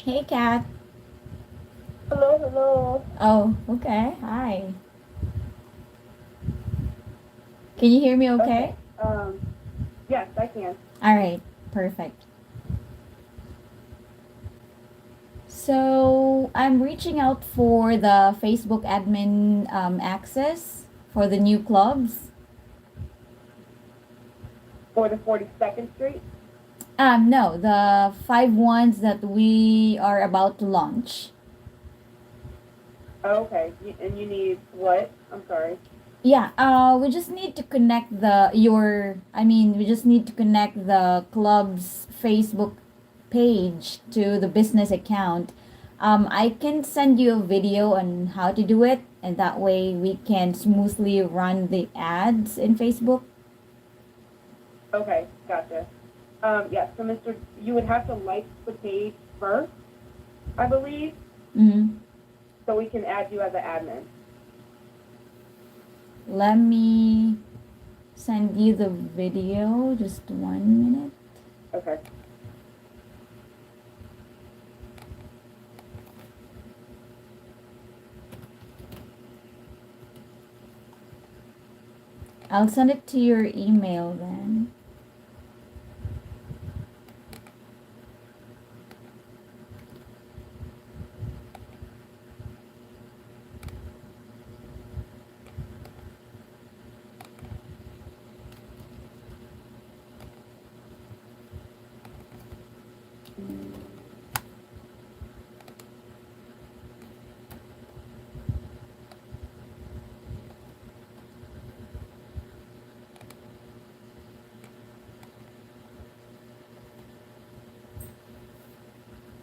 Hey, Kat. Hello, hello. Oh, okay. Hi. Can you hear me Okay. okay? Yes, I can. All right. Perfect. So, I'm reaching out for the Facebook admin access for the new clubs. For the 42nd Street. No, the five ones that we are about to launch. Oh, okay. And you need what? I'm sorry. Yeah, we just need to connect we just need to connect the club's Facebook page to the business account. I can send you a video on how to do it, and that way we can smoothly run the ads in Facebook. Okay, gotcha. Yes. So, you would have to like the page first, I believe, Mm-hmm. so we can add you as an admin. Let me send you the video. Just 1 minute. Okay. I'll send it to your email then.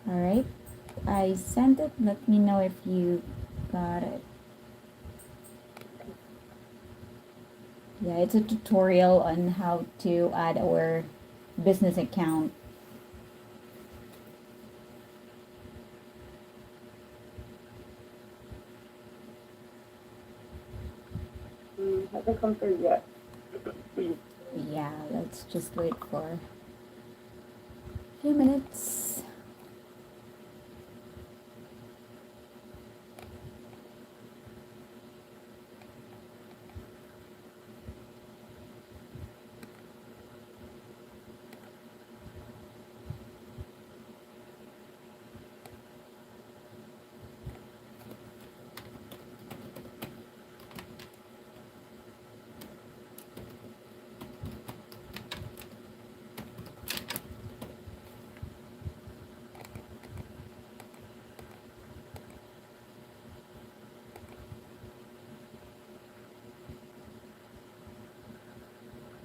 All right. I sent it. Let me know if you got it. Yeah, it's a tutorial on how to add our business account. Hasn't come through yet. Yeah, let's just wait for a few minutes.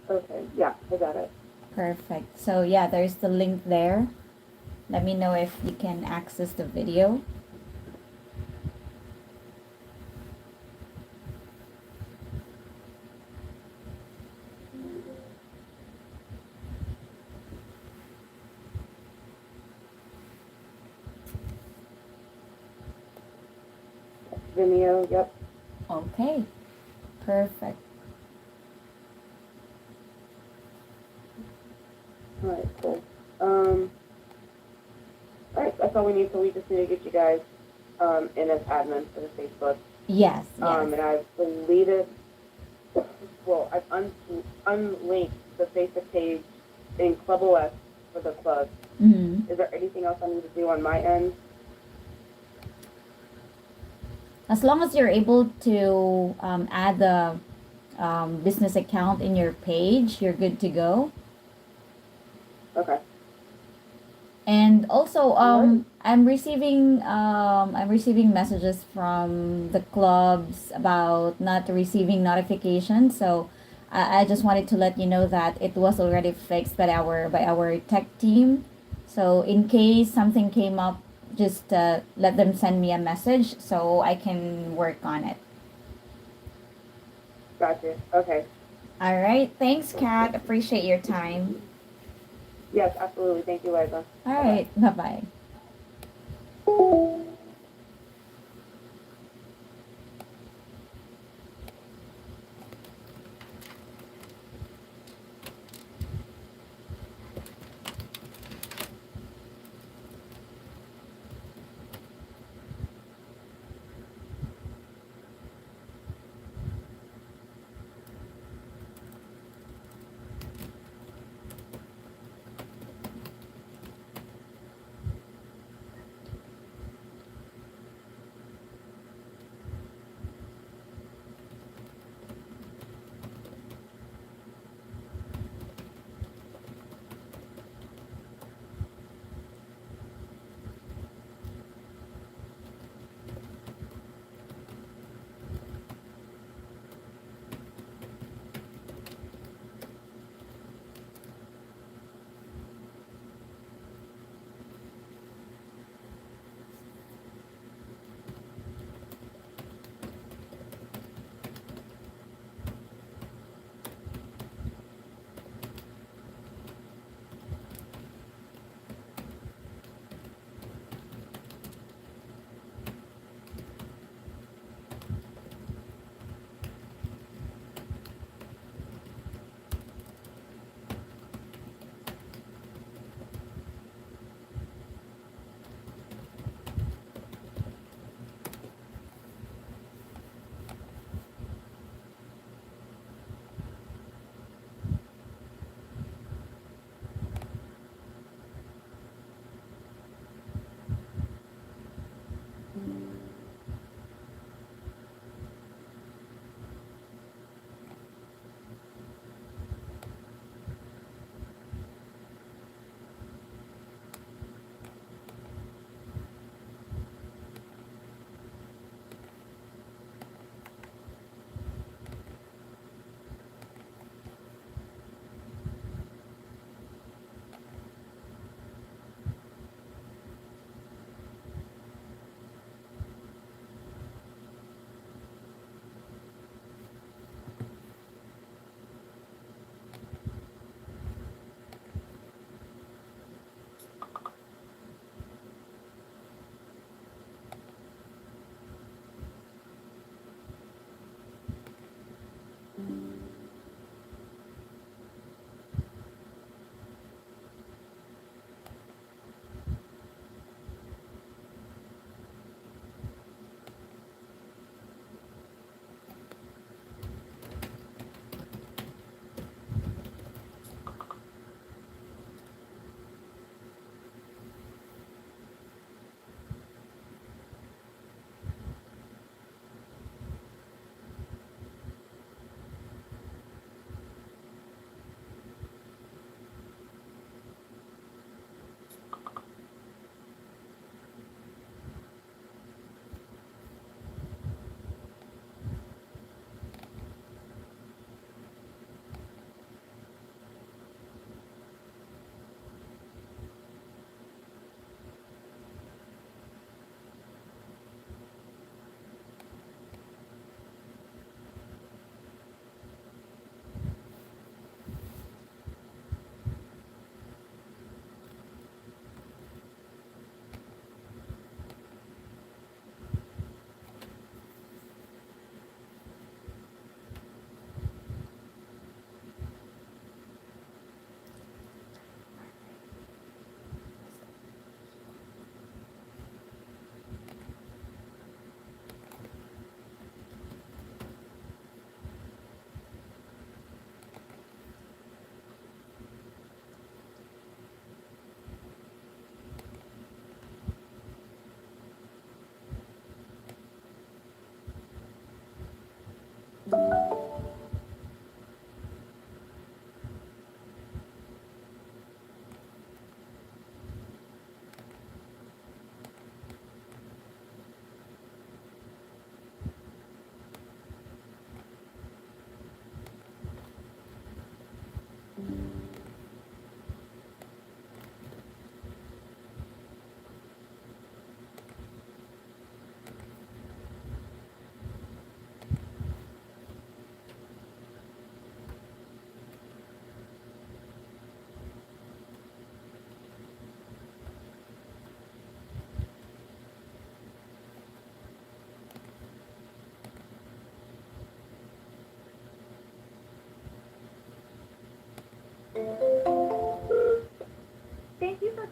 Okay. Yeah, I got it. Perfect. So yeah, there's the link there. Let me know if you can access the video. Vimeo. Yep. Okay, perfect. All right. Cool. All right. That's all we need. So we just need to get you guys in as admin for the Facebook. Yes, yes. And I've deleted. Well, I've unlinked the Facebook page in Club OS for the club. Mm-hmm. Is there anything else I need to do on my end? As long as you're able to add the business account in your page, you're good to go. Okay. And also, Alrighty. I'm receiving messages from the clubs about not receiving notifications. So I just wanted to let you know that it was already fixed by our tech team. So in case something came up, just let them send me a message so I can work on it. Gotcha. Okay. All right. Thanks, Kat. Appreciate your time. Yes, absolutely. Thank you, Liza. All Bye bye. right. Bye bye.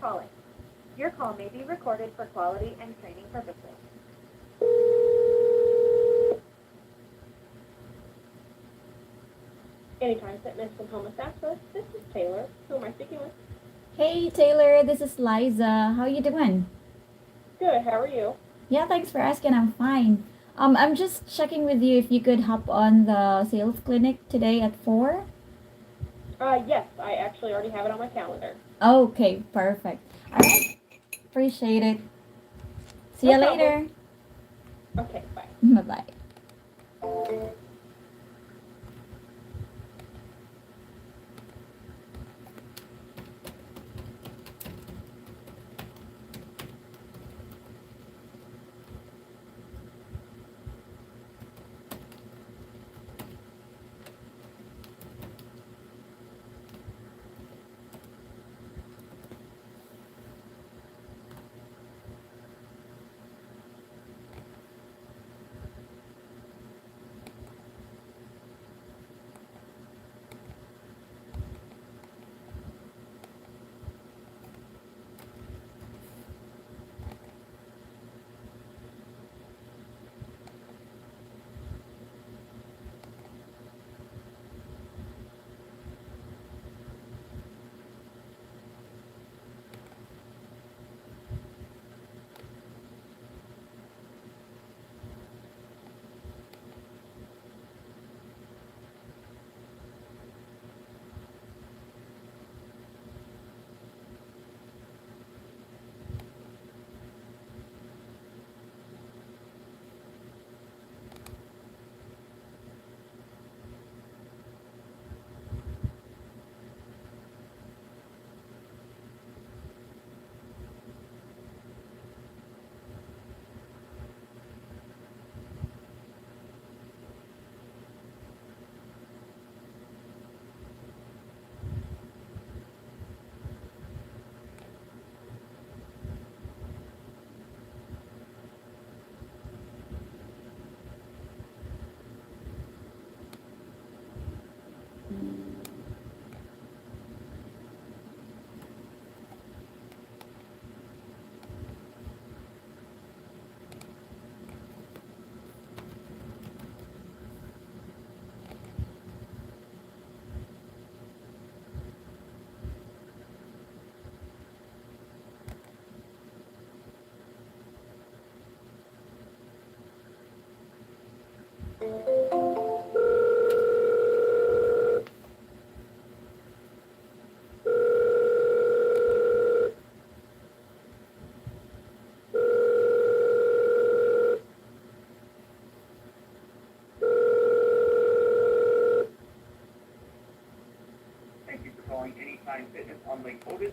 calling. Your call may be recorded for quality and training purposes. Anytime Fitness and Home Accessories. This is Taylor. Who am I speaking with? Hey Taylor, this is Liza. How you doing? Good. How are you? Yeah, thanks for asking. I'm fine. I'm just checking with you if you could hop on the sales clinic today at 4. Yes, I actually already have it on my calendar. Okay, perfect. All right, appreciate it. See No you problem. later. Okay, bye. Bye bye. Thank you for calling Anytime Fitness on Lake Otis.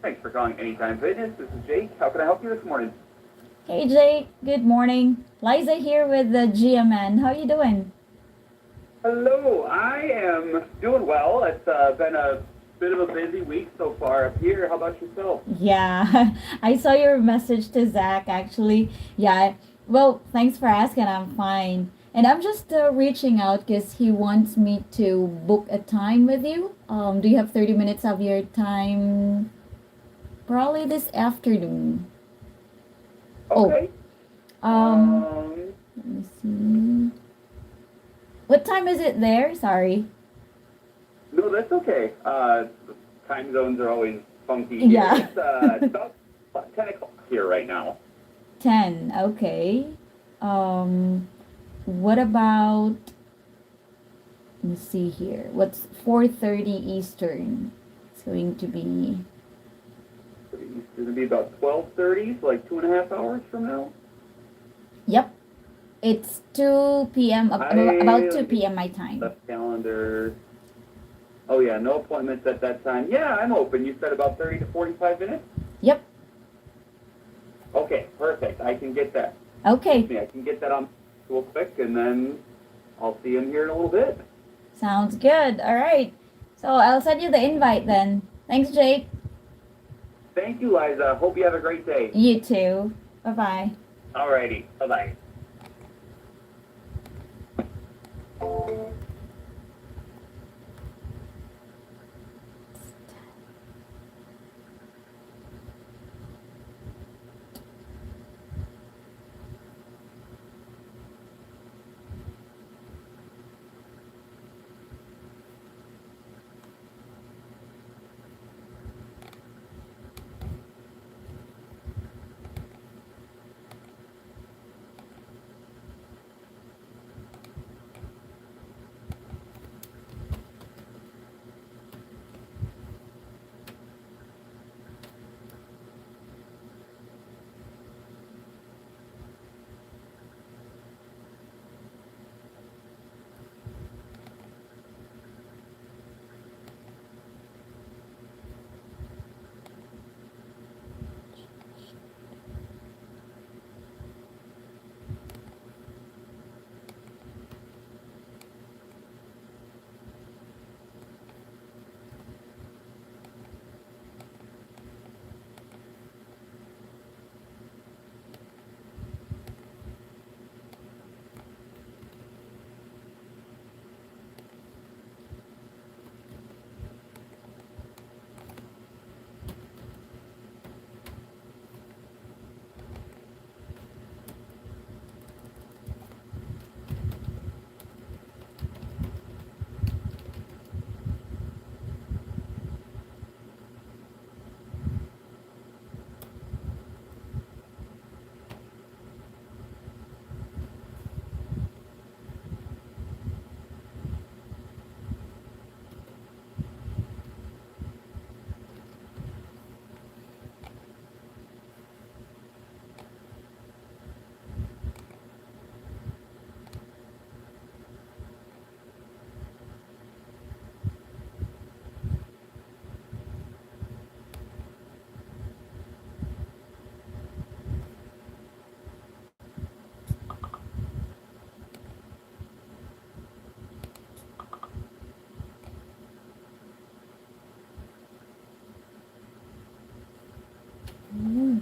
Thanks for calling Anytime Fitness. This is Jake. How can I help you this morning? Hey Jake, good morning. Liza here with the GMN. How you doing? Hello, I am doing well. It's been a bit of a busy week so far up here. How about yourself? Yeah, I saw your message to Zach actually. Yeah, well, thanks for asking. I'm fine. And I'm just reaching out because he wants me to book a time with you. Do you have 30 minutes of your time? Probably this afternoon. Oh, Okay. um, Um, let me see. What time is it there? Sorry. no, that's okay. Time zones are always funky here. Yeah. It's about 10 o'clock here right now. 10. Okay. Um, what about, let me see here. What's 4:30 Eastern? It's going to be, It's going to be about 12:30, so like 2.5 hours from now. yep. It's 2 p.m. About 2 p.m. my time. The calendar. Oh yeah, no appointments at that time. Yeah, I'm open. You said about 30 to 45 minutes? Yep. Okay, perfect. I can get that. Okay. I can get that on real quick, and then I'll see him here in a little bit. Sounds good. All right. So I'll send you the invite then. Thanks, Jake. Thank you, Liza. Hope you have a great day. You too. Bye bye. Alrighty. Bye bye. Mm.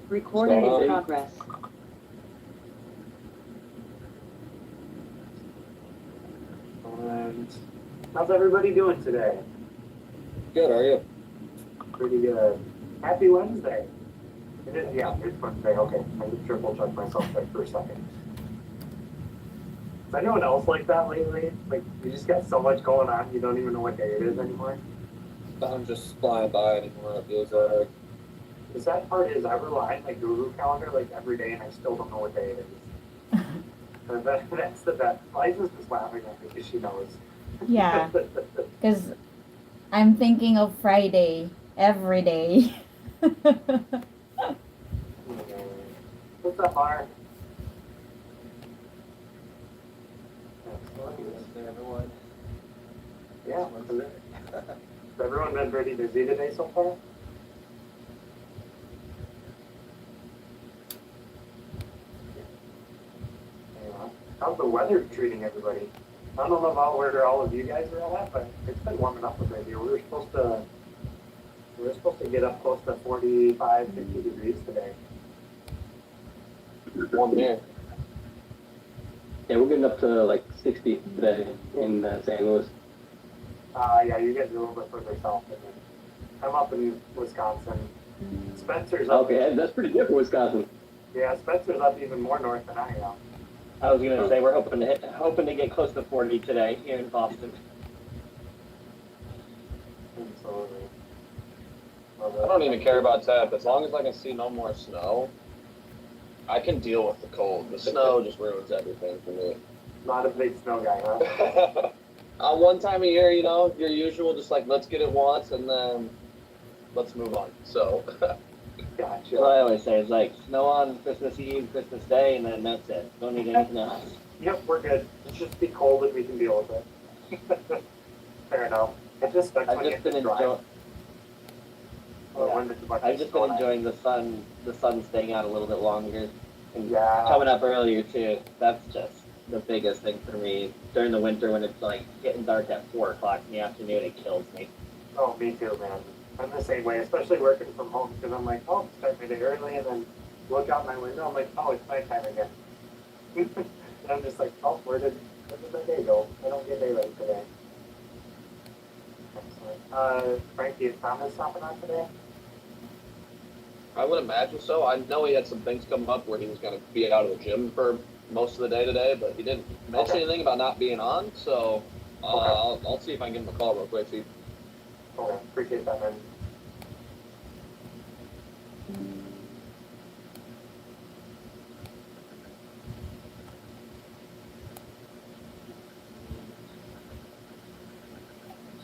Recording in progress. And how's everybody doing today? Good, are you? Pretty good. Happy Wednesday. It is, yeah, it's Wednesday. Okay, I just triple checked myself there for a second. Is anyone else like that lately? Like, you just got so much going on, you don't even know what day it is anymore? I'm just flying by anymore, it feels like. The sad part is I rely on my Google Calendar like every day and I still don't know what day it is. And that's the best. Liza's just laughing at me because she knows. Yeah, because I'm thinking of Friday every day. What's up, Mar? Wednesday, everyone. Yeah. Wednesday. Has everyone been pretty busy today so far? Yeah. How's the weather treating everybody? I don't know about where all of you guys are all at, but it's been warming up a bit here. We were supposed to get up close to 45, 50 degrees today. Warm here. Yeah, we're getting up to like 60 today in St. Louis. Yeah, you guys are a little bit further south than me. I'm up in Wisconsin. Spencer's up. Okay, that's pretty good for Wisconsin. Yeah, Spencer's up even more north than I am. I was gonna say we're hoping to get close to 40 today here in Boston. Absolutely. I don't even care about temp. As long as I can see no more snow, I can deal with the cold. The snow just ruins everything for me. Not a big snow guy, huh? One time a year, you know, your usual, just like, let's get it once and then let's move on. So, That's what I always say. It's like snow on Christmas Eve, Christmas Day, and then that's it. Don't need anything else. Yep, we're good. Let's just be cold and we can deal with it. Fair enough. It just sucks I've when you just have been to drive. enjoying. When there's a bunch I've of just snow been and enjoying the sun staying out a little bit longer, and Yeah. coming up earlier too. That's just the biggest thing for me during the winter when it's like getting dark at 4 o'clock in the afternoon. It kills me. Oh, me too, man. I'm the same way, especially working from home, because I'm like, oh, start my day early, and then look out my window, I'm like, oh, it's nighttime again. And I'm just like, oh, where did my day go? I don't get daylight today. Excellent. Frankie, is Thomas stopping on today? I would imagine so. I know he had some things come up where he was going to be out of the gym for most of the day today, but he didn't mention anything about not being on. So I'll see if I can give him a call real quick. See. Okay, appreciate that, man.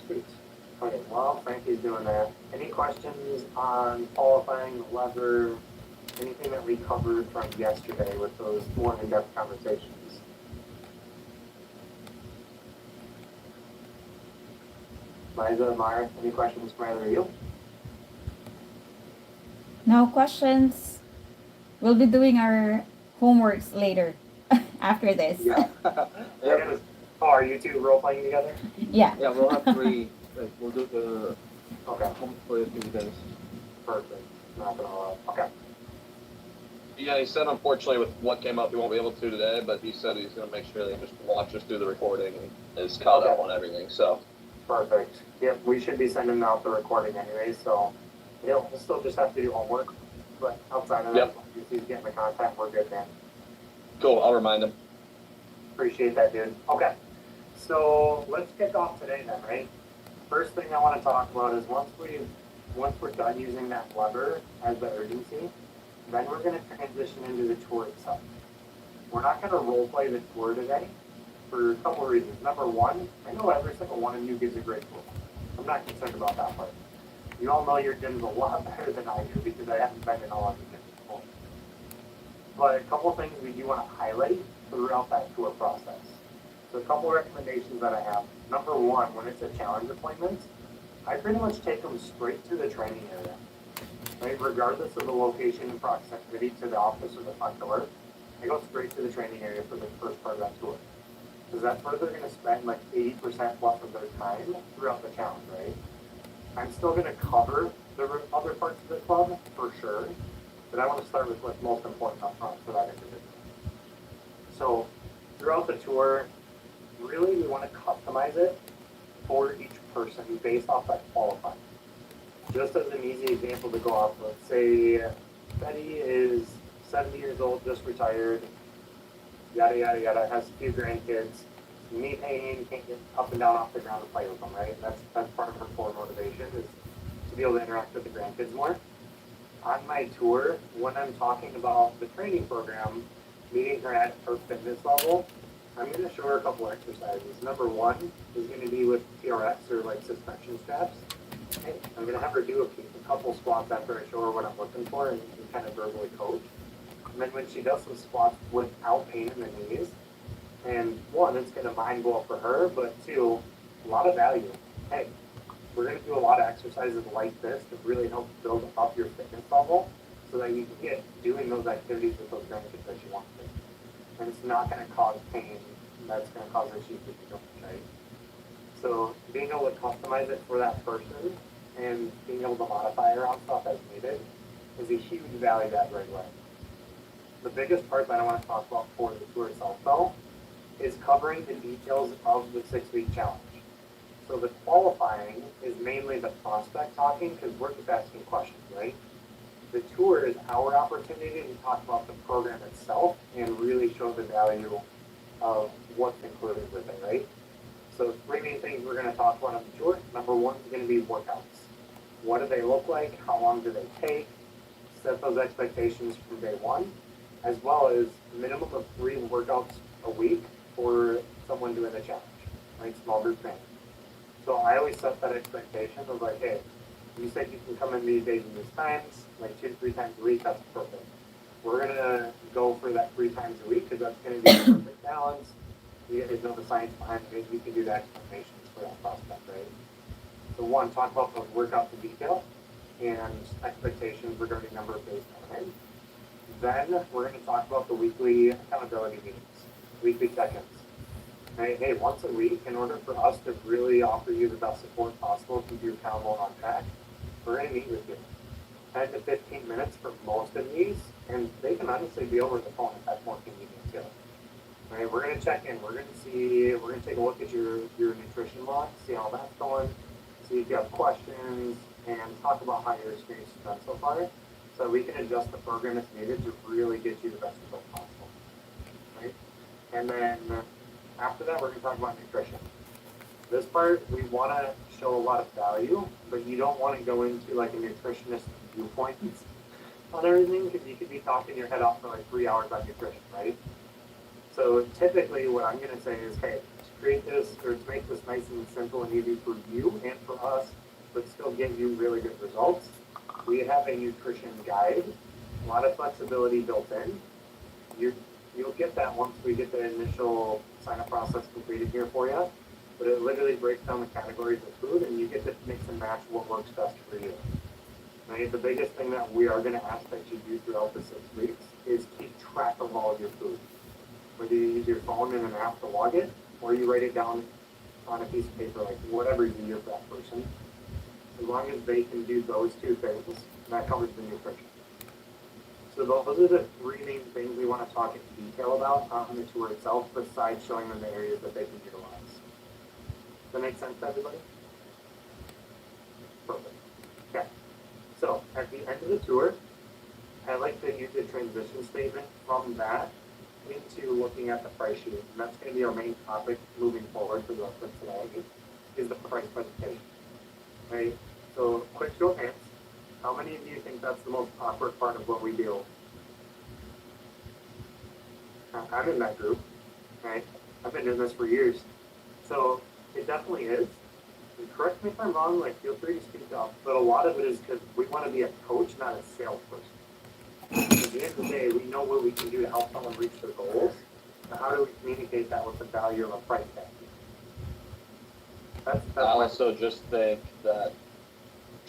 Sweet. Okay, while Frankie's doing that, any questions on qualifying, the lever, anything that we covered from yesterday with those more in-depth conversations? Liza, Mara, any questions from either of you? No questions. We'll be doing our homeworks later after this. Yeah. Yep. Oh, are you two role-playing together? Yeah. Yeah, we'll have 3. Like, we'll do the Okay, hopefully a few days. perfect. Not gonna lie. Okay. Yeah, he said unfortunately with what came up he won't be able to today, but he said he's going to make sure that he just watch us do the recording and is caught up on everything. So. Perfect. Yep, we should be sending out the recording anyway, so we'll still just have to do homework. But outside of that, if he's getting the content, we're good, man. Cool, I'll remind him. Appreciate that, dude. Okay, so let's kick off today then, right? First thing I want to talk about is once we're done using that lever as the urgency, then we're going to transition into the tour itself. We're not going to role play the tour today for a couple of reasons. Number one, I know every single one of you gives a great tour. I'm not concerned about that part. You all know your gyms a lot better than I do because I haven't been in all of your gyms before. But a couple of things we do want to highlight throughout that tour process. So a couple of recommendations that I have. Number one, when it's a challenge appointment, I pretty much take them straight to the training area. Right? Regardless of the location and proximity to the office or the front door, I go straight to the training area for the first part of that tour. Because that's where they're going to spend like 80% plus of their time throughout the challenge, right? I'm still going to cover the other parts of the club for sure, but I want to start with what's most important up front for that individual. So throughout the tour, really we want to customize it for each person based off that qualifying. Just as an easy example to go off of, say Betty is 70 years old, just retired, yada, yada, yada, has a few grandkids, knee pain, can't get up and down off the ground to play with them, right? That's part of her core motivation is to be able to interact with the grandkids more. On my tour, when I'm talking about the training program, meeting her at her fitness level, I'm going to show her a couple exercises. Number one is going to be with TRX or like suspension straps. Okay. I'm going to have her do a couple squats after I show her what I'm looking for and kind of verbally coach. And then when she does some squats without pain in the knees, and one, it's going to mind blow for her, but two, a lot of value. Hey, we're going to do a lot of exercises like this to really help build up your fitness level so that you can get doing those activities with those grandkids that you want to. And it's not going to cause pain that's going to cause issues with your joints, right? So being able to customize it for that person and being able to modify around stuff as needed is a huge value add right away. The biggest part that I want to talk about for the tour itself, though, is covering the details of the 6-week challenge. So the qualifying is mainly the prospect talking because we're just asking questions, right? The tour is our opportunity to talk about the program itself and really show the value of what's included with it, right? So 3 main things we're going to talk about on the tour. Number 1 is going to be workouts. What do they look like? How long do they take? Set those expectations from day 1, as well as a minimum of 3 workouts a week for someone doing the challenge, right? Small group training. So I always set that expectation of like, hey, you said you can come in these days and these times, like 2 to 3 times a week, that's perfect. We're going to go for that 3 times a week because that's going to be the perfect balance. You guys know the science behind it. You can do the explanations for that prospect, right? So 1, talk about those workouts in detail and expectations regarding number of days coming in. Then we're going to talk about the weekly accountability meetings, weekly check-ins. Right? Hey, once a week, in order for us to really offer you the best support possible, keep you accountable and on track, we're going to meet with you. 10 to 15 minutes for most of these, and they can honestly be over the phone if that's more convenient too. Right? We're going to check in. We're going to take a look at your nutrition log, see how that's going, see if you have questions, and talk about how your experience has been so far, so we can adjust the program as needed to really get you the best result possible. Right? And then after that, we're going to talk about nutrition. This part, we want to show a lot of value, but you don't want to go into like a nutritionist viewpoint on everything because you could be talking your head off for like 3 hours on nutrition, right? So typically what I'm going to say is, hey, to create this or to make this nice and simple and easy for you and for us, but still give you really good results, we have a nutrition guide, a lot of flexibility built in. You'll get that once we get the initial sign-up process completed here for you, but it literally breaks down the categories of food and you get to mix and match what works best for you. Right? The biggest thing that we are going to ask that you do throughout the 6 weeks is keep track of all of your food. Whether you use your phone and an app to log it, or you write it down on a piece of paper, like whatever is easier for that person. As long as they can do those 2 things, that covers the nutrition. So those are the 3 main things we want to talk in detail about on the tour itself, besides showing them the areas that they can utilize. Does that make sense to everybody? Perfect. Okay. So at the end of the tour, I like to use a transition statement from that into looking at the price sheet. And that's going to be our main topic moving forward for the rest of today, is the price presentation. Right? So quick show of hands. How many of you think that's the most awkward part of what we do? I'm in that group, right? I've been doing this for years. So it definitely is. And correct me if I'm wrong, like feel free to speak up, but a lot of it is because we want to be a coach, not a salesperson. At the end of the day, we know what we can do to help someone reach their goals. So how do we communicate that with the value of a price tag? That's I also just think that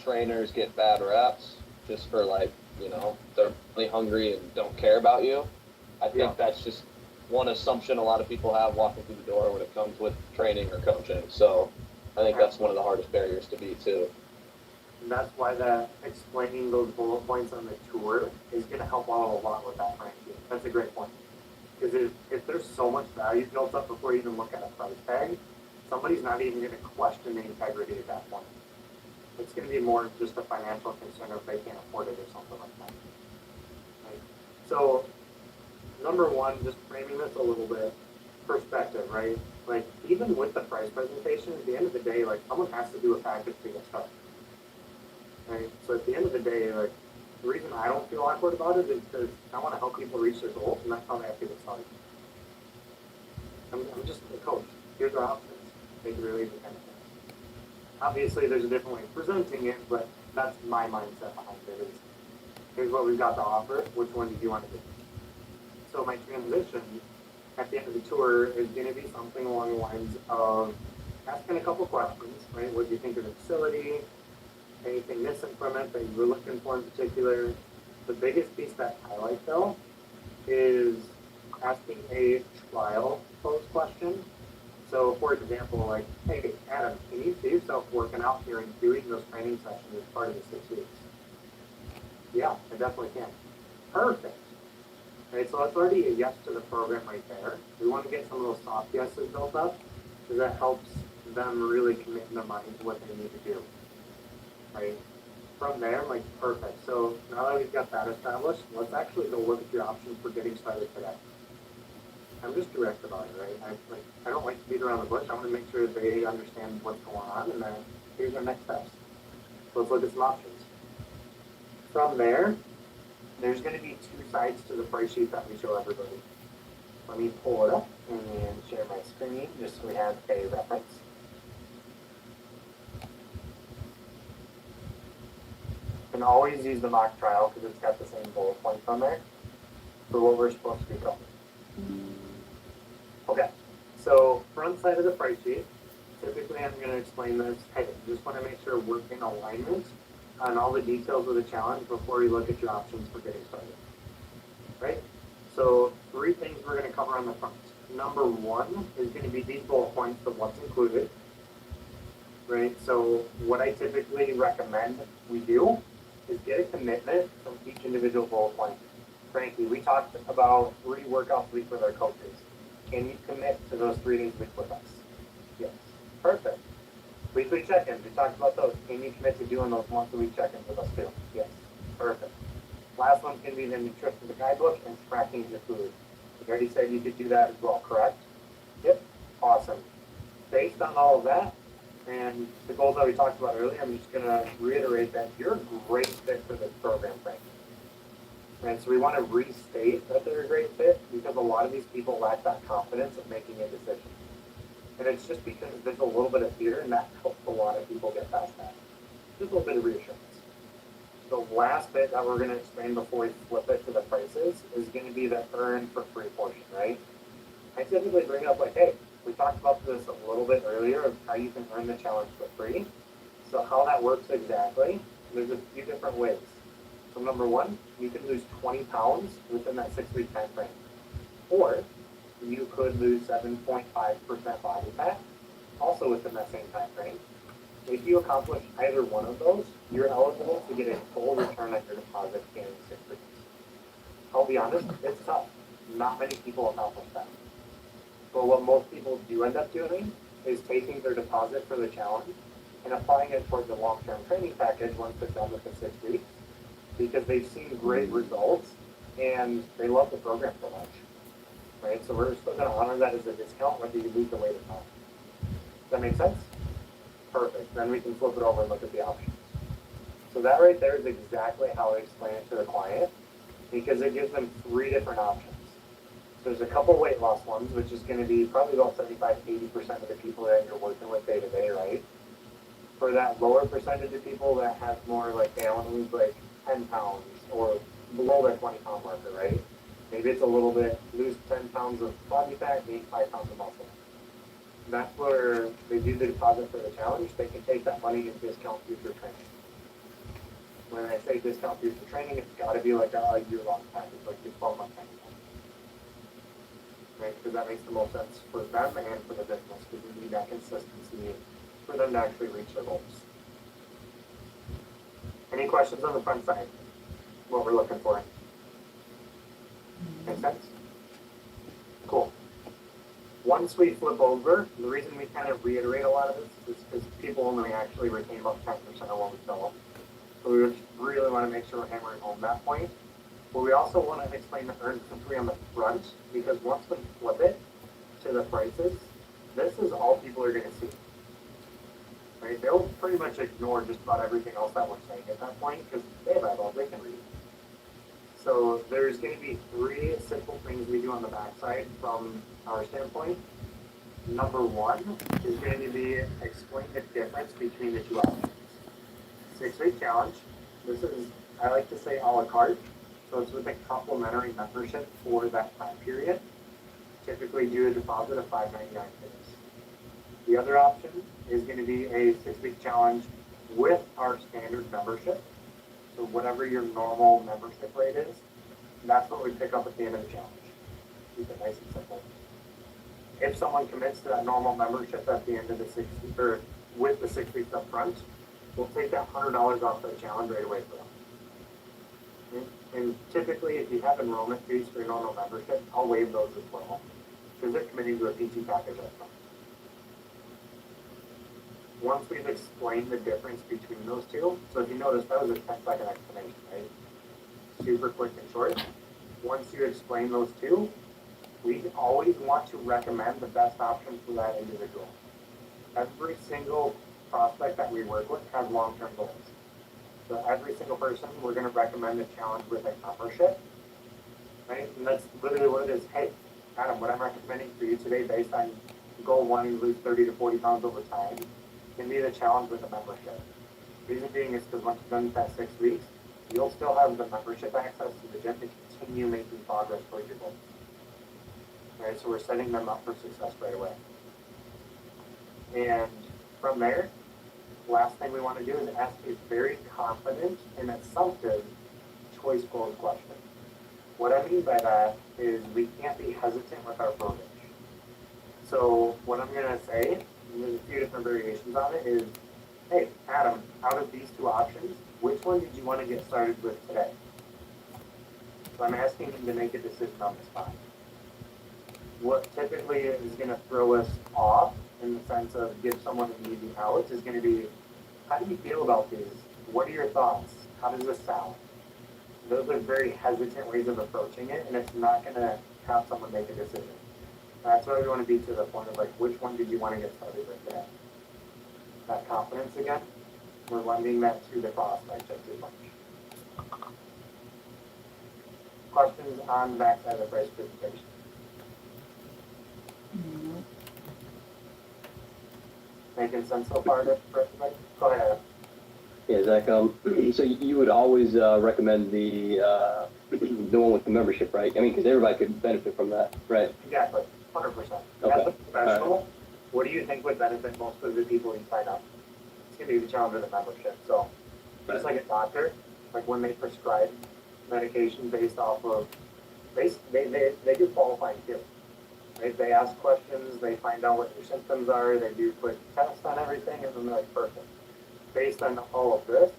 trainers get bad reps just for like, they're really hungry and don't care about you. I think that's just one assumption a lot of people have walking through the door when it comes with training or coaching. So I think that's one of the hardest barriers to beat too. And that's why that explaining those bullet points on the tour is going to help out a lot with that ranking. That's a great point. Because if there's so much value built up before you even look at a price tag, somebody's not even going to question the integrity at that point. It's going to be more just a financial concern if they can't afford it or something like that. Right? So, number 1, just framing this a little bit, perspective, right? Like, even with the price presentation, at the end of the day, like, someone has to do a package to get started. Right? So at the end of the day, like, the reason I don't feel awkward about it is because I want to help people reach their goals, and that's how they have to get started. I'm just a coach. Here's our options. Make it really easy kind of thing. Obviously, there's a different way of presenting it, but that's my mindset behind it. Is here's what we've got to offer. Which one do you want to do? so my transition at the end of the tour is going to be something along the lines of asking a couple questions, right? What do you think of the facility? Anything missing from it that you were looking for in particular? The biggest piece that I like though is asking a trial pose question. So for example, like, hey, Adam, can you see yourself working out here and doing those training sessions as part of the 6 weeks? Yeah, I definitely can. Perfect. Right, so that's already a yes to the program right there. We want to get some of those soft yeses built up because that helps them really commit in their mind to what they need to do. Right? From there, like, perfect. So now that we've got that established, let's actually go look at your options for getting started today. I'm just direct about it, right? I don't like to beat around the bush. I want to make sure they understand what's going on, and then here's our next steps. So let's look at some options. From there, there's going to be 2 sides to the price sheet that we show everybody. Let me pull it up and share my screen just so we have a reference. You can always use the mock trial because it's got the same bullet points on there for what we're supposed to be covering. Okay, so front side of the price sheet, typically I'm going to explain this. Hey, just want to make sure we're in alignment on all the details of the challenge before we look at your options for getting started. Right? So 3 things we're going to cover on the front. Number 1 is going to be these bullet points of what's included. Right? So what I typically recommend we do is get a commitment from each individual bullet point. Frankly, we talked about 3 workouts a week with our coaches. Can you commit to those 3 days a week with us? Yes. Perfect. Weekly check-ins, we talked about those. Can you commit to doing those once a week check-ins with us too? Yes. Perfect. Last one's going to be the nutrition of the guidebook and tracking your food. You already said you could do that as well, correct? Yep. Awesome. Based on all of that, and the goals that we talked about earlier, I'm just going to reiterate that you're a great fit for this program, frankly. And so we want to restate that they're a great fit because a lot of these people lack that confidence of making a decision. And it's just because there's a little bit of fear, and that helps a lot of people get past that. Just a little bit of reassurance. The last bit that we're going to explain before we flip it to the prices is going to be the earn for free portion, right? I typically bring up like, hey, we talked about this a little bit earlier of how you can earn the challenge for free. So how that works exactly, there's a few different ways. So number 1, you could lose 20 pounds within that 6-week time frame. Or you could lose 7.5% body fat, also within that same time frame. If you accomplish either one of those, you're eligible to get a full return on your deposit in 6 weeks. I'll be honest, it's tough. Not many people accomplish that. But what most people do end up doing is taking their deposit for the challenge and applying it towards a long-term training package once they're done with the 6 weeks, because they've seen great results and they love the program so much. Right? So we're still going to honor that as a discount whether you lose the weight or not. Does that make sense? Perfect. Then we can flip it over and look at the options. So that right there is exactly how I explain it to the client because it gives them 3 different options. So there's a couple weight loss ones, which is going to be probably about 75-80% of the people that you're working with day to day, right? For that lower percentage of people that have more like, hey, I want to lose like 10 pounds or below that 20-pound marker, right? Maybe it's a little bit, lose 10 pounds of body fat, gain 5 pounds of muscle. That's where they do the deposit for the challenge. They can take that money and discount future training. When I say discount future training, it's got to be like a year-long package, like your 12-month package. Right? Because that makes the most sense for them and for the business, because we need that consistency for them to actually reach their goals. Any questions on the front side? What we're looking for? Make sense? Cool. Once we flip over, the reason we kind of reiterate a lot of this is because people only actually retain about 10% of what we sell them. So we really want to make sure we're hammering home that point. But we also want to explain the earn for free on the front, because once we flip it to the prices, this is all people are going to see. Right? They'll pretty much ignore just about everything else that we're saying at that point, because they have eyeballs, they can read. So there's going to be 3 simple things we do on the backside from our standpoint. Number 1 is going to be explain the difference between the 2 options. 6-week challenge. This is, I like to say, a la carte. So it's with a complimentary membership for that time period. Typically do a deposit of $5.99. The other option is going to be a 6-week challenge with our standard membership. So whatever your normal membership rate is, that's what we pick up at the end of the challenge. Keep it nice and simple. If someone commits to that normal membership at the end of the 6 or with the 6 weeks up front, we'll take that $100 off the challenge right away for them. And typically, if you have enrollment fees for your normal membership, I'll waive those as well, because they're committing to a PT package up front. Once we've explained the difference between those two, so if you notice, that was a 10-second explanation, right? Super quick and short. Once you explain those two, we always want to recommend the best option for that individual. Every single prospect that we work with has long-term goals. So every single person, we're going to recommend a challenge with a membership, right? And that's literally what it is. Hey, Adam, what I'm recommending for you today based on goal 1, you lose 30 to 40 pounds over time, can be the challenge with a membership. Reason being is because once you've done that 6 weeks, you'll still have the membership access to the gym to continue making progress towards your goals. Right, so we're setting them up for success right away. And from there, last thing we want to do is ask a very confident and assumptive choice goals question. What I mean by that is we can't be hesitant with our verbiage. So what I'm going to say, and there's a few different variations on it, is, hey, Adam, out of these two options, which one did you want to get started with today? So I'm asking him to make a decision on the spot. What typically is going to throw us off in the sense of give someone an easy out is going to be, how do you feel about these? What are your thoughts? How does this sound? Those are very hesitant ways of approaching it, and it's not going to have someone make a decision. That's why we want to be to the point of like, which one did you want to get started with today? That confidence again, we're lending that to the prospect just as much. Questions on the backside of the price presentation? Making sense so far for everybody? Go ahead, Adam. Yeah, Zach, so you would always recommend the one with the membership, right? I mean, because everybody could benefit from that, right? Exactly, 100%. Okay. As a professional, what do you think would benefit most of the people who sign up? It's going to be the challenge of the membership. So, just like a doctor, like when they prescribe medication based off of, they do qualifying too. Right? They ask questions, they find out what your symptoms are, they do quick tests on everything, and then they're like, perfect. Based on all of this,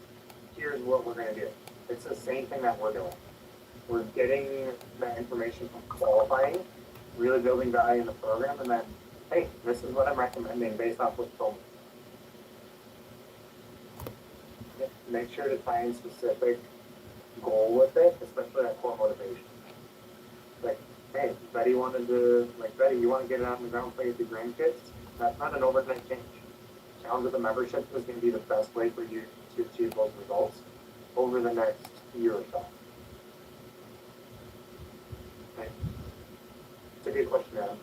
here's what we're going to do. It's the same thing that we're doing. We're getting that information from qualifying, really building value in the program, and then, hey, this is what I'm recommending based off what's told me. Make sure to tie in specific goal with it, especially that core motivation. Like, hey, Betty wanted to, like, Betty, you want to get it out on the ground, play with your grandkids? That's not an overnight change. Challenge with the membership is going to be the best way for you to achieve those results over the next year or so. Okay. It's a good question, Adam.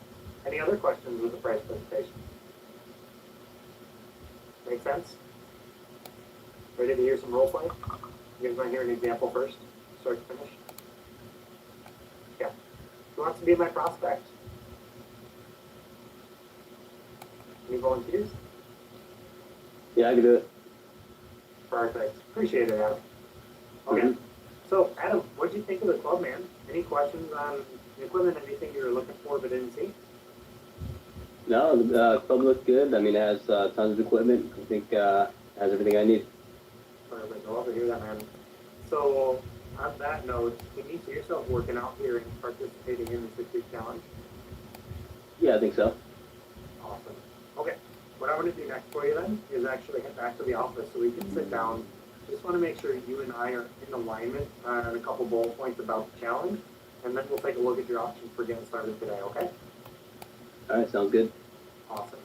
Any other questions with the price presentation? Make sense? Ready to hear some role play? You guys want to hear an example first? Start to finish? Yeah. Who wants to be my prospect? Any volunteers? Yeah, I can do it. Perfect. Appreciate it, Adam. Okay. Mm-hmm. So, Adam, what did you think of the club, man? Any questions on the equipment, anything you were looking for but didn't see? No, the club looks good. I mean, it has tons of equipment. I think has everything I need. Perfect. I love to hear that, man. So, on that note, can you see yourself working out here and participating in the 6-week challenge? Yeah, I think so. Awesome. Okay. What I'm going to do next for you then is actually head back to the office so we can sit down. Just want to make sure you and I are in alignment on a couple bullet points about the challenge, and then we'll take a look at your options for getting started today, okay? All right, sounds good. Awesome.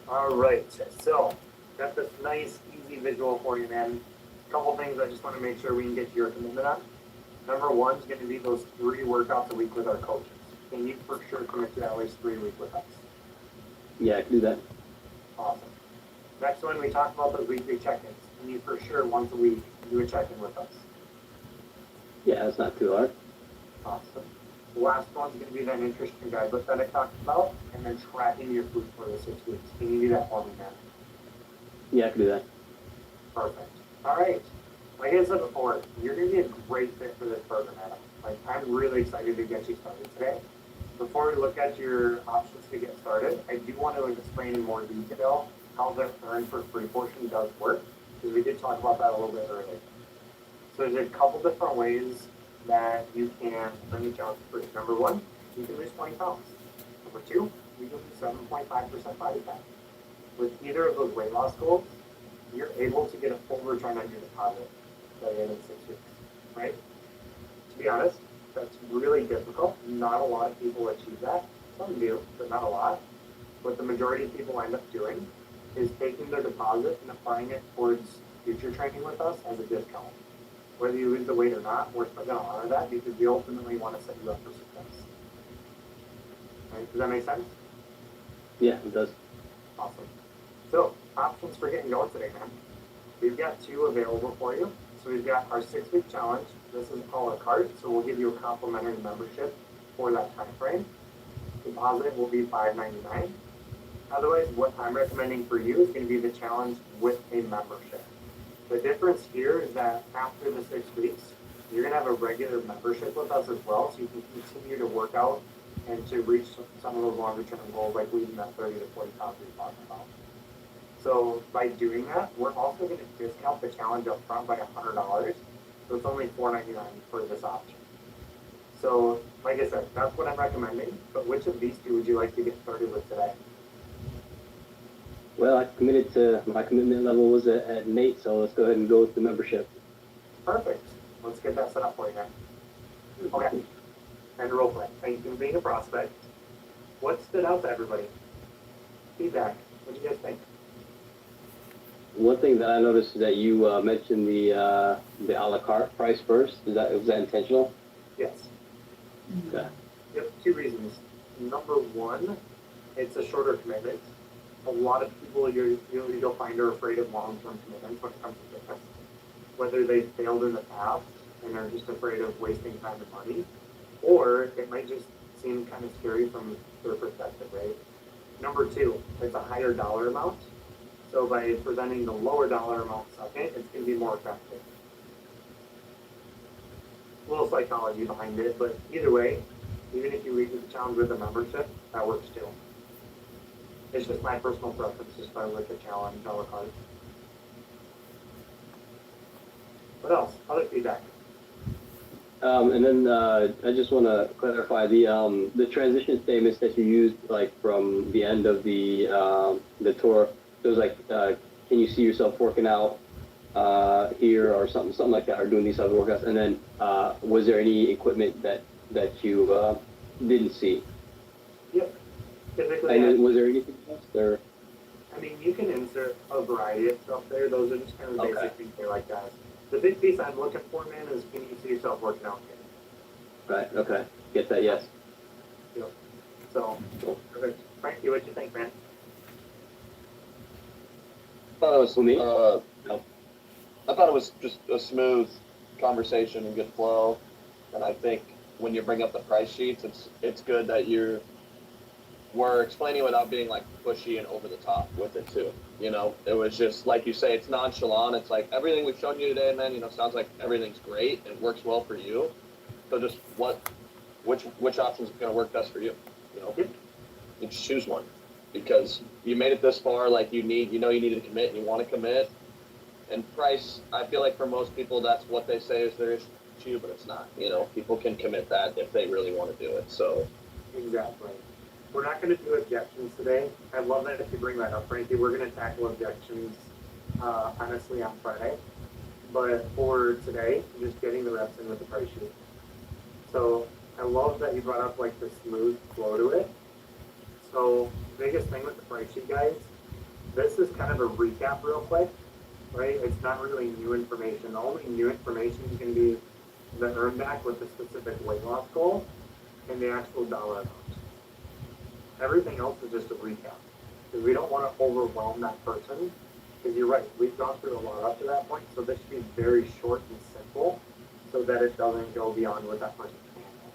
All right, so got this nice, easy visual for you, man. A couple things I just want to make sure we can get your commitment on. Number one is going to be those 3 workouts a week with our coaches. Can you for sure commit to at least 3 a week with us? Yeah, I can do that. Awesome. Next one, we talked about those weekly check-ins. Can you for sure once a week do a check-in with us? Yeah, it's not too hard. Awesome. The last one's going to be that nutrition guidebook that I talked about, and then tracking your food for the 6 weeks. Can you do that for me, man? Yeah, I can do that. Perfect. All right. Like I said before, you're going to be a great fit for this program, Adam. Like, I'm really excited to get you started today. Before we look at your options to get started, I do want to explain in more detail how the earn for free portion does work, because we did talk about that a little bit earlier. So there's a couple different ways that you can earn the challenge for free. Number one, you can lose 20 pounds. Number two, you can lose 7.5% body fat. With either of those weight loss goals, you're able to get a full return on your deposit by the end of the 6 weeks, right? To be honest, that's really difficult. Not a lot of people achieve that. Some do, but not a lot. What the majority of people end up doing is taking their deposit and applying it towards future training with us as a discount. Whether you lose the weight or not, we're still going to honor that because we ultimately want to set you up for success. Right? Does that make sense? Yeah, it does. Awesome. So, options for getting going today, man. We've got two available for you. So we've got our 6 week challenge. This is a la carte, so we'll give you a complimentary membership for that time frame. Deposit will be $5.99. Otherwise, what I'm recommending for you is going to be the challenge with a membership. The difference here is that after the 6 weeks, you're going to have a regular membership with us as well, so you can continue to work out and to reach some of those longer term goals like losing that 30 to 40 pounds we were talking about. So by doing that, we're also going to discount the challenge up front by $100. So it's only $4.99 for this option. So like I said, that's what I'm recommending. But which of these two would you like to get started with today? Well, my commitment level was at an 8, so let's go ahead and go with the membership. Perfect. Let's get that set up for you then. Okay. And role play. Thank you for being a prospect. What stood out to everybody? Feedback. What do you guys think? One thing that I noticed is that you mentioned the a la carte price first. Was that intentional? Yes. Okay. Yep, two reasons. Number one, it's a shorter commitment. A lot of people you'll find are afraid of long-term commitments when it comes to fitness. Whether they failed in the past and are just afraid of wasting time and money, or it might just seem kind of scary from their perspective, right? Number two, it's a higher dollar amount. So by presenting the lower dollar amount second, it's going to be more effective. A little psychology behind it, but either way, even if you read the challenge with a membership, that works too. It's just my personal preference to start with the challenge a la carte. What else? Other feedback? And then I just want to clarify the transition statements that you used, like from the end of the tour. It was like, can you see yourself working out here or something like that, or doing these other workouts? And then was there any equipment that you didn't see? Yep. Typically, And then was there anything else there? I mean, you can insert a variety of stuff there. Those are just kind of the Okay. basic things they like guys. The big piece I'm looking for, man, is can you see yourself working out here? Right. Okay. Get that? Yes. Yep. So, perfect. Frankie, what'd you think, man? I thought it was For me? no. No. I thought it was just a smooth conversation and good flow. And I think when you bring up the price sheets, it's good that we're explaining without being like pushy and over the top with it too. You know, it was just like you say, it's nonchalant. It's like everything we've shown you today, man. You know, sounds like everything's great and works well for you. So just which option is going to work best for you? You know, you just choose one because you made it this far. Like you needed to commit and you want to commit. And price, I feel like for most people, that's what they say is their issue, but it's not. You know, people can commit that if they really want to do it. So Exactly. We're not going to do objections today. I love that if you bring that up, Frankie. We're going to tackle objections, honestly, on Friday. But for today, just getting the reps in with the price sheet. So I love that you brought up like the smooth flow to it. So biggest thing with the price sheet, guys, this is kind of a recap real quick, right? It's not really new information. The only new information is going to be the earn back with the specific weight loss goal and the actual dollar amount. Everything else is just a recap because we don't want to overwhelm that person. Because you're right, we've gone through a lot up to that point, so this should be very short and simple, so that it doesn't go beyond what that person can handle.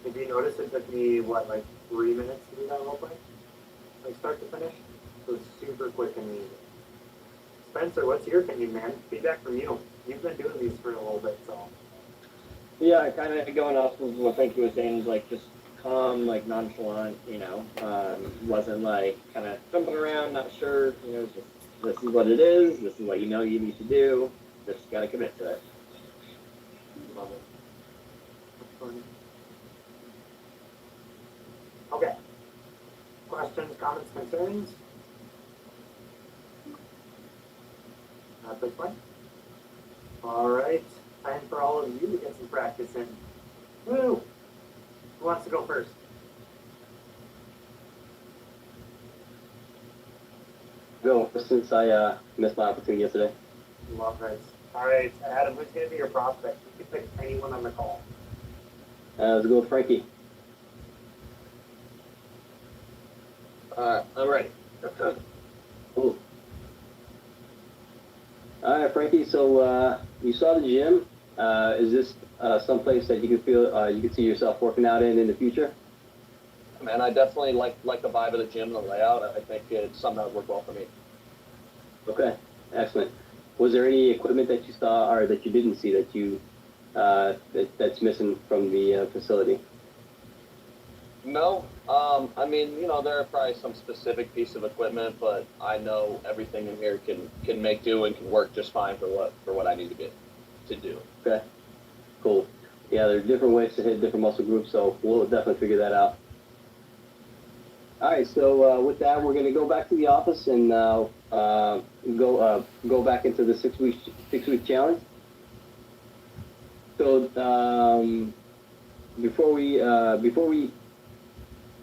If you notice, it took me, what, like 3 minutes to do that role play? Like start to finish? So it's super quick and easy. Spencer, what's your opinion, man? Feedback from you. You've been doing these for a little bit, so. Yeah, kind of going off of what Frankie was saying, like just calm, like nonchalant, wasn't like kind of jumping around, not sure, just this is what it is, this is what you need to do, just gotta commit to it. Love it. Okay. Questions, comments, concerns? Not this way. All right. Time for all of you to get some practice in. Woo! Who wants to go first? Go, since I missed my opportunity yesterday. Love it. All right, Adam, who's going to be your prospect? You can pick anyone on the call. Let's go with Frankie. I'm ready. Cool. All right, Frankie. So you saw the gym. Is this someplace that you could feel you could see yourself working out in the future? Man, I definitely like the vibe of the gym, the layout. I think it's something that would work well for me. Okay, excellent. Was there any equipment that you saw or that you didn't see that you that's missing from the facility? No, I mean, there are probably some specific piece of equipment, but I know everything in here can make do and can work just fine for what I need to do. Okay, cool. Yeah, there's different ways to hit different muscle groups, so we'll definitely figure that out. All right, so with that, we're going to go back to the office and go back into the six week challenge. So before we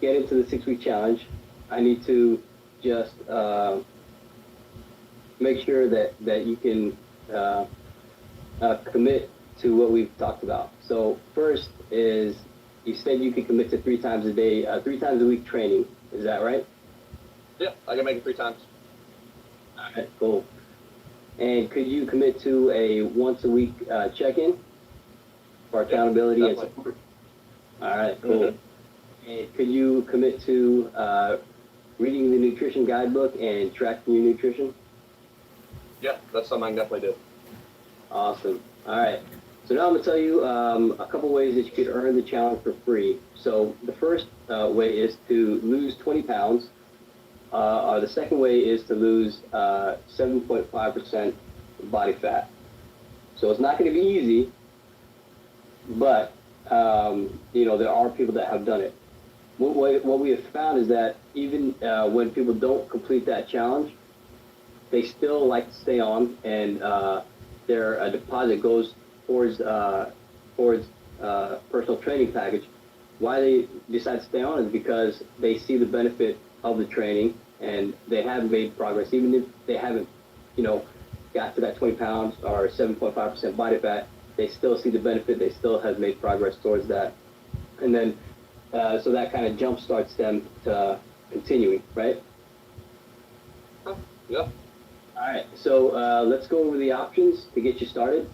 get into the 6 week challenge, I need to just make sure that you can commit to what we've talked about. So first is you said you could commit to 3 times a day, 3 times a week training. Is that right? Yeah, I can make it 3 times. All right, cool. And could you commit to a once a week check-in for accountability and support? All right, cool. Mm-hmm. And could you commit to reading the nutrition guidebook and tracking your nutrition? Yeah, that's something I can definitely do. Awesome. All right. So now I'm going to tell you a couple ways that you could earn the challenge for free. So the first way is to lose 20 pounds. The second way is to lose 7.5% body fat. So it's not going to be easy, but there are people that have done it. What we have found is that even when people don't complete that challenge, they still like to stay on, and their deposit goes towards personal training package. Why they decide to stay on is because they see the benefit of the training, and they have made progress. Even if they haven't, got to that 20 pounds or 7.5% body fat, they still see the benefit. They still have made progress towards that. And then, so that kind of jump starts them to continuing, right? Yeah. All right, so let's go over the options to get you started.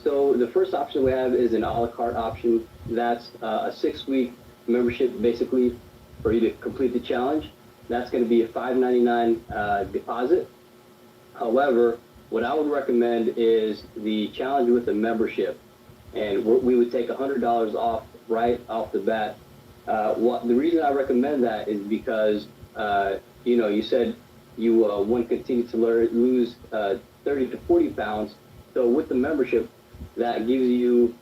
So the first option we have is an a la carte option. That's a 6 week membership, basically, for you to complete the challenge. That's going to be a $5.99 deposit. However, what I would recommend is the challenge with the membership, and we would take $100 off right off the bat. The reason I recommend that is because you said you want to continue to lose 30 to 40 pounds. So with the membership, that gives you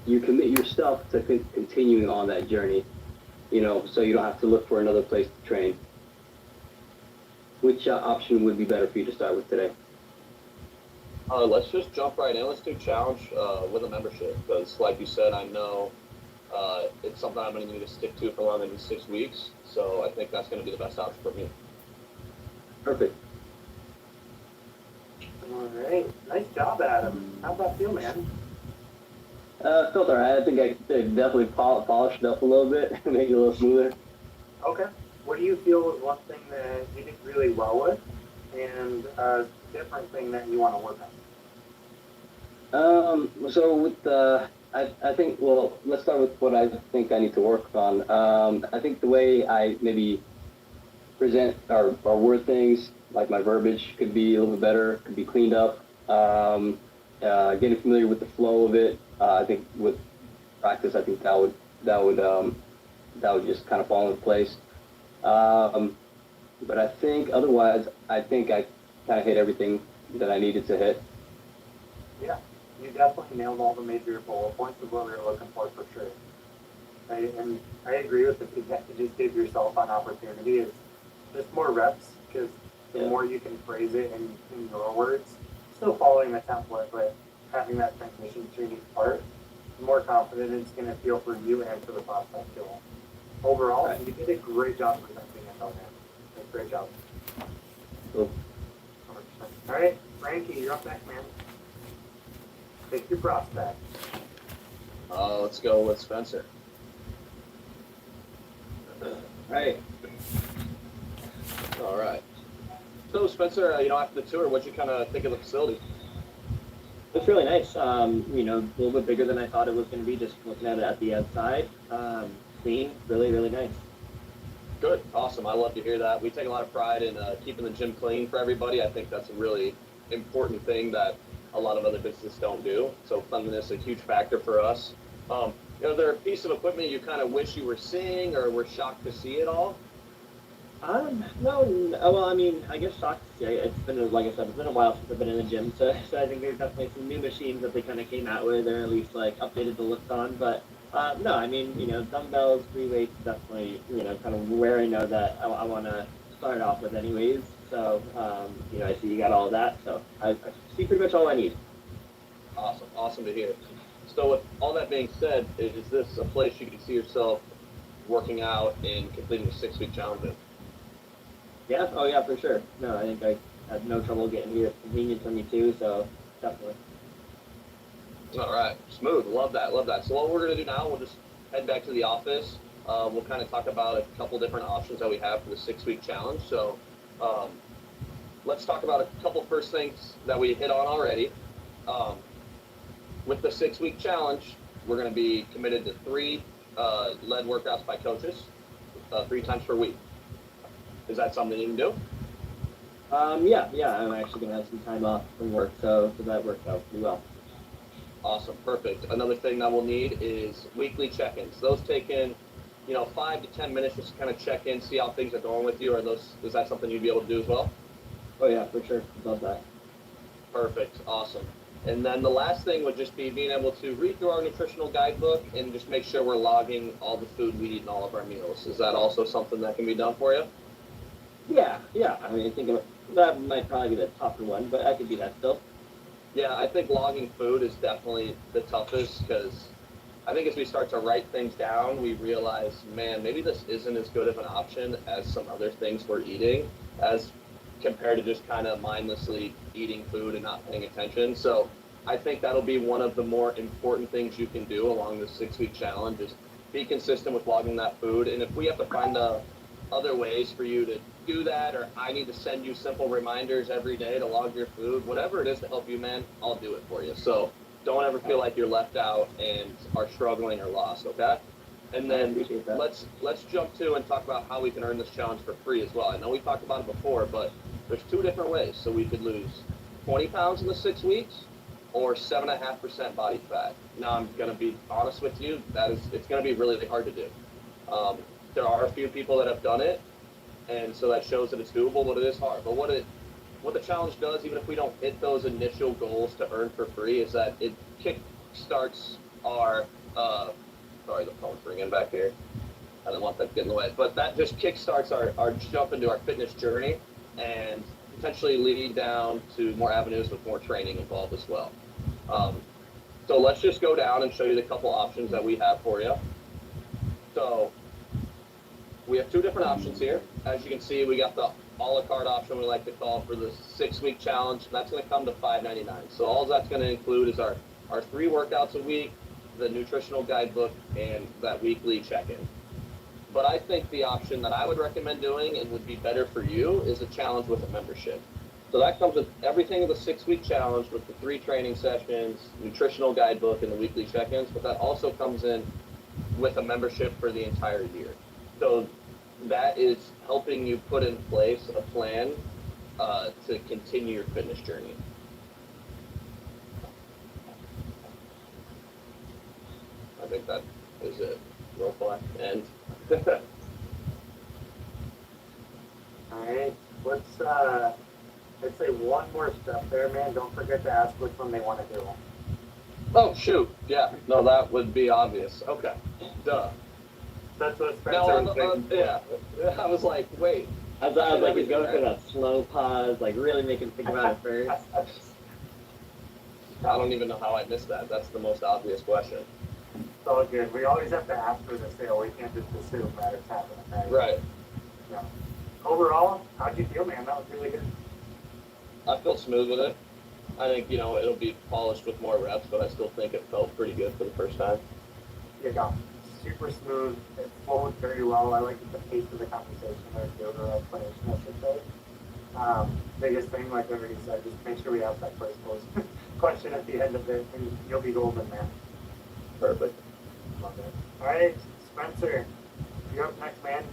you commit yourself to continuing on that journey, so you don't have to look for another place to train. Which option would be better for you to start with today? Let's just jump right in. Let's do challenge with a membership, because like you said, I know it's something I'm going to need to stick to for longer than 6 weeks. So I think that's going to be the best option for me. Perfect. All right. Nice job, Adam. How'd that feel, man? Felt all right. I think I definitely polished it up a little bit, make it a little smoother. Okay. What do you feel was one thing that you did really well with, and a different thing that you want to work So with I think, well, let's start with what I think I need to work on. I think the way I maybe present or word things, like my verbiage could be a little bit better, could be cleaned up. Getting familiar with the flow of it. I think with practice, I think that would that would just kind of fall into place. Um, but I think otherwise, I think I kind of hit everything that I needed to hit. Yeah, you definitely nailed all the major bullet points of what we were looking for sure. And I agree with the feedback you just gave yourself on opportunity. Is just more reps because the Yeah. more you can phrase it in your words, still following the template, but having that transition between each part, the more confident it's going to feel for you and for the prospect too. Overall, Right. you did a great job presenting it, though, man. Like, great job. Cool. 100%. All right, Frankie, you're up next, man. Pick your prospect. Let's go with Spencer. Right. All right. So Spencer, after the tour, what'd you kind of think of the facility? It's really nice. A little bit bigger than I thought it was going to be. Just looking at it at the outside, clean, really, really nice. Good, awesome. I love to hear that. We take a lot of pride in keeping the gym clean for everybody. I think that's a really important thing that a lot of other businesses don't do. So cleanliness is a huge factor for us. Is there a piece of equipment you kind of wish you were seeing or were shocked to see it all? No, well, I mean, I guess shocked to say it's been, like I said, it's been a while since I've been in the gym, so I think there's definitely some new machines that they kind of came out with, or at least like updated the looks on. But no, I mean, dumbbells, free weights, definitely, kind of where I know that I want to start off with, anyways. So, I see you got all of that, so I see pretty much all I need. Awesome to hear. So with all that being said, is this a place you can see yourself working out and completing a 6-week challenge in? Yeah, oh yeah, for sure. No, I think I had no trouble getting here. It's convenient for me too, so definitely. All right, smooth. Love that. So what we're gonna do now, we'll just head back to the office. We'll kind of talk about a couple different options that we have for the 6-week challenge. So let's talk about a couple first things that we hit on already. With the 6-week challenge, we're gonna be committed to 3 lead workouts by coaches, 3 times per week. Is that something you can do? Yeah, I'm actually gonna have some time off from work, so that worked out pretty well. Awesome, perfect. Another thing that we'll need is weekly check-ins. Those take in, 5 to 10 minutes just to kind of check in, see how things are going with you. Is that something you'd be able to do as well? Oh yeah, for sure. Love that. Perfect, awesome. And then the last thing would just be being able to read through our nutritional guidebook and just make sure we're logging all the food we eat in all of our meals. Is that also something that can be done for you? Yeah. I mean, I think that might probably be the tougher one, but I could do that still. Yeah, I think logging food is definitely the toughest because I think as we start to write things down, we realize, man, maybe this isn't as good of an option as some other things we're eating as compared to just kind of mindlessly eating food and not paying attention. So I think that'll be one of the more important things you can do along this 6-week challenge is be consistent with logging that food. And if we have to find other ways for you to do that, or I need to send you simple reminders every day to log your food, whatever it is to help you, man, I'll do it for you. So don't ever feel like you're left out and are struggling or lost, okay? And then let's jump to and talk about how we can earn this challenge for free as well. I know we talked about it before, but there's 2 different ways. So we could lose 20 pounds in the 6 weeks or 7.5% body fat. Now I'm gonna be honest with you, it's gonna be really hard to do. There are a few people that have done it, and so that shows that it's doable, but it is hard. But what the challenge does, even if we don't hit those initial goals to earn for free, is that it kick-starts our, sorry, the phone's ringing back here. I don't want that to get in the way. But that just kick-starts our jump into our fitness journey and potentially lead down to more avenues with more training involved as well. So let's just go down and show you the couple options that we have for you. So we have 2 different options here. As you can see, we got the a la carte option we like to call for the 6-week challenge. That's going to come to $5.99. So all that's going to include is our 3 workouts a week, the nutritional guidebook, and that weekly check-in. But I think the option that I would recommend doing and would be better for you is a challenge with a membership. So that comes with everything of the 6-week challenge with the 3 training sessions, nutritional guidebook, and the weekly check-ins. But that also comes in with a membership for the entire year. So that is helping you put in place a plan to continue your fitness journey. I think that is it. Roll call and. All right, let's say one more step there, man. Don't forget to ask which one they want to do. Oh shoot! Yeah, no, that would be obvious. Okay, duh. That's what Spencer No, was thinking. yeah. I was like, wait. I was like, he's going through that slow pause, like really make him think about it first. I don't even know how I missed that. That's the most obvious question. It's all good. We always have to ask for the sale. We can't just assume that it's happening. Right. Yeah. Overall, how'd you feel, man? That was really good. I feel smooth with it. I think, it'll be polished with more reps, but I still think it felt pretty good for the first time. Yeah, super smooth. It flowed very well. I like the pace of the conversation or the explanation, I should say. Biggest thing, like I already said, just make sure we ask that first question at the end of it, and you'll be golden, man. Perfect. Love it. All right, Spencer, you're up next, man.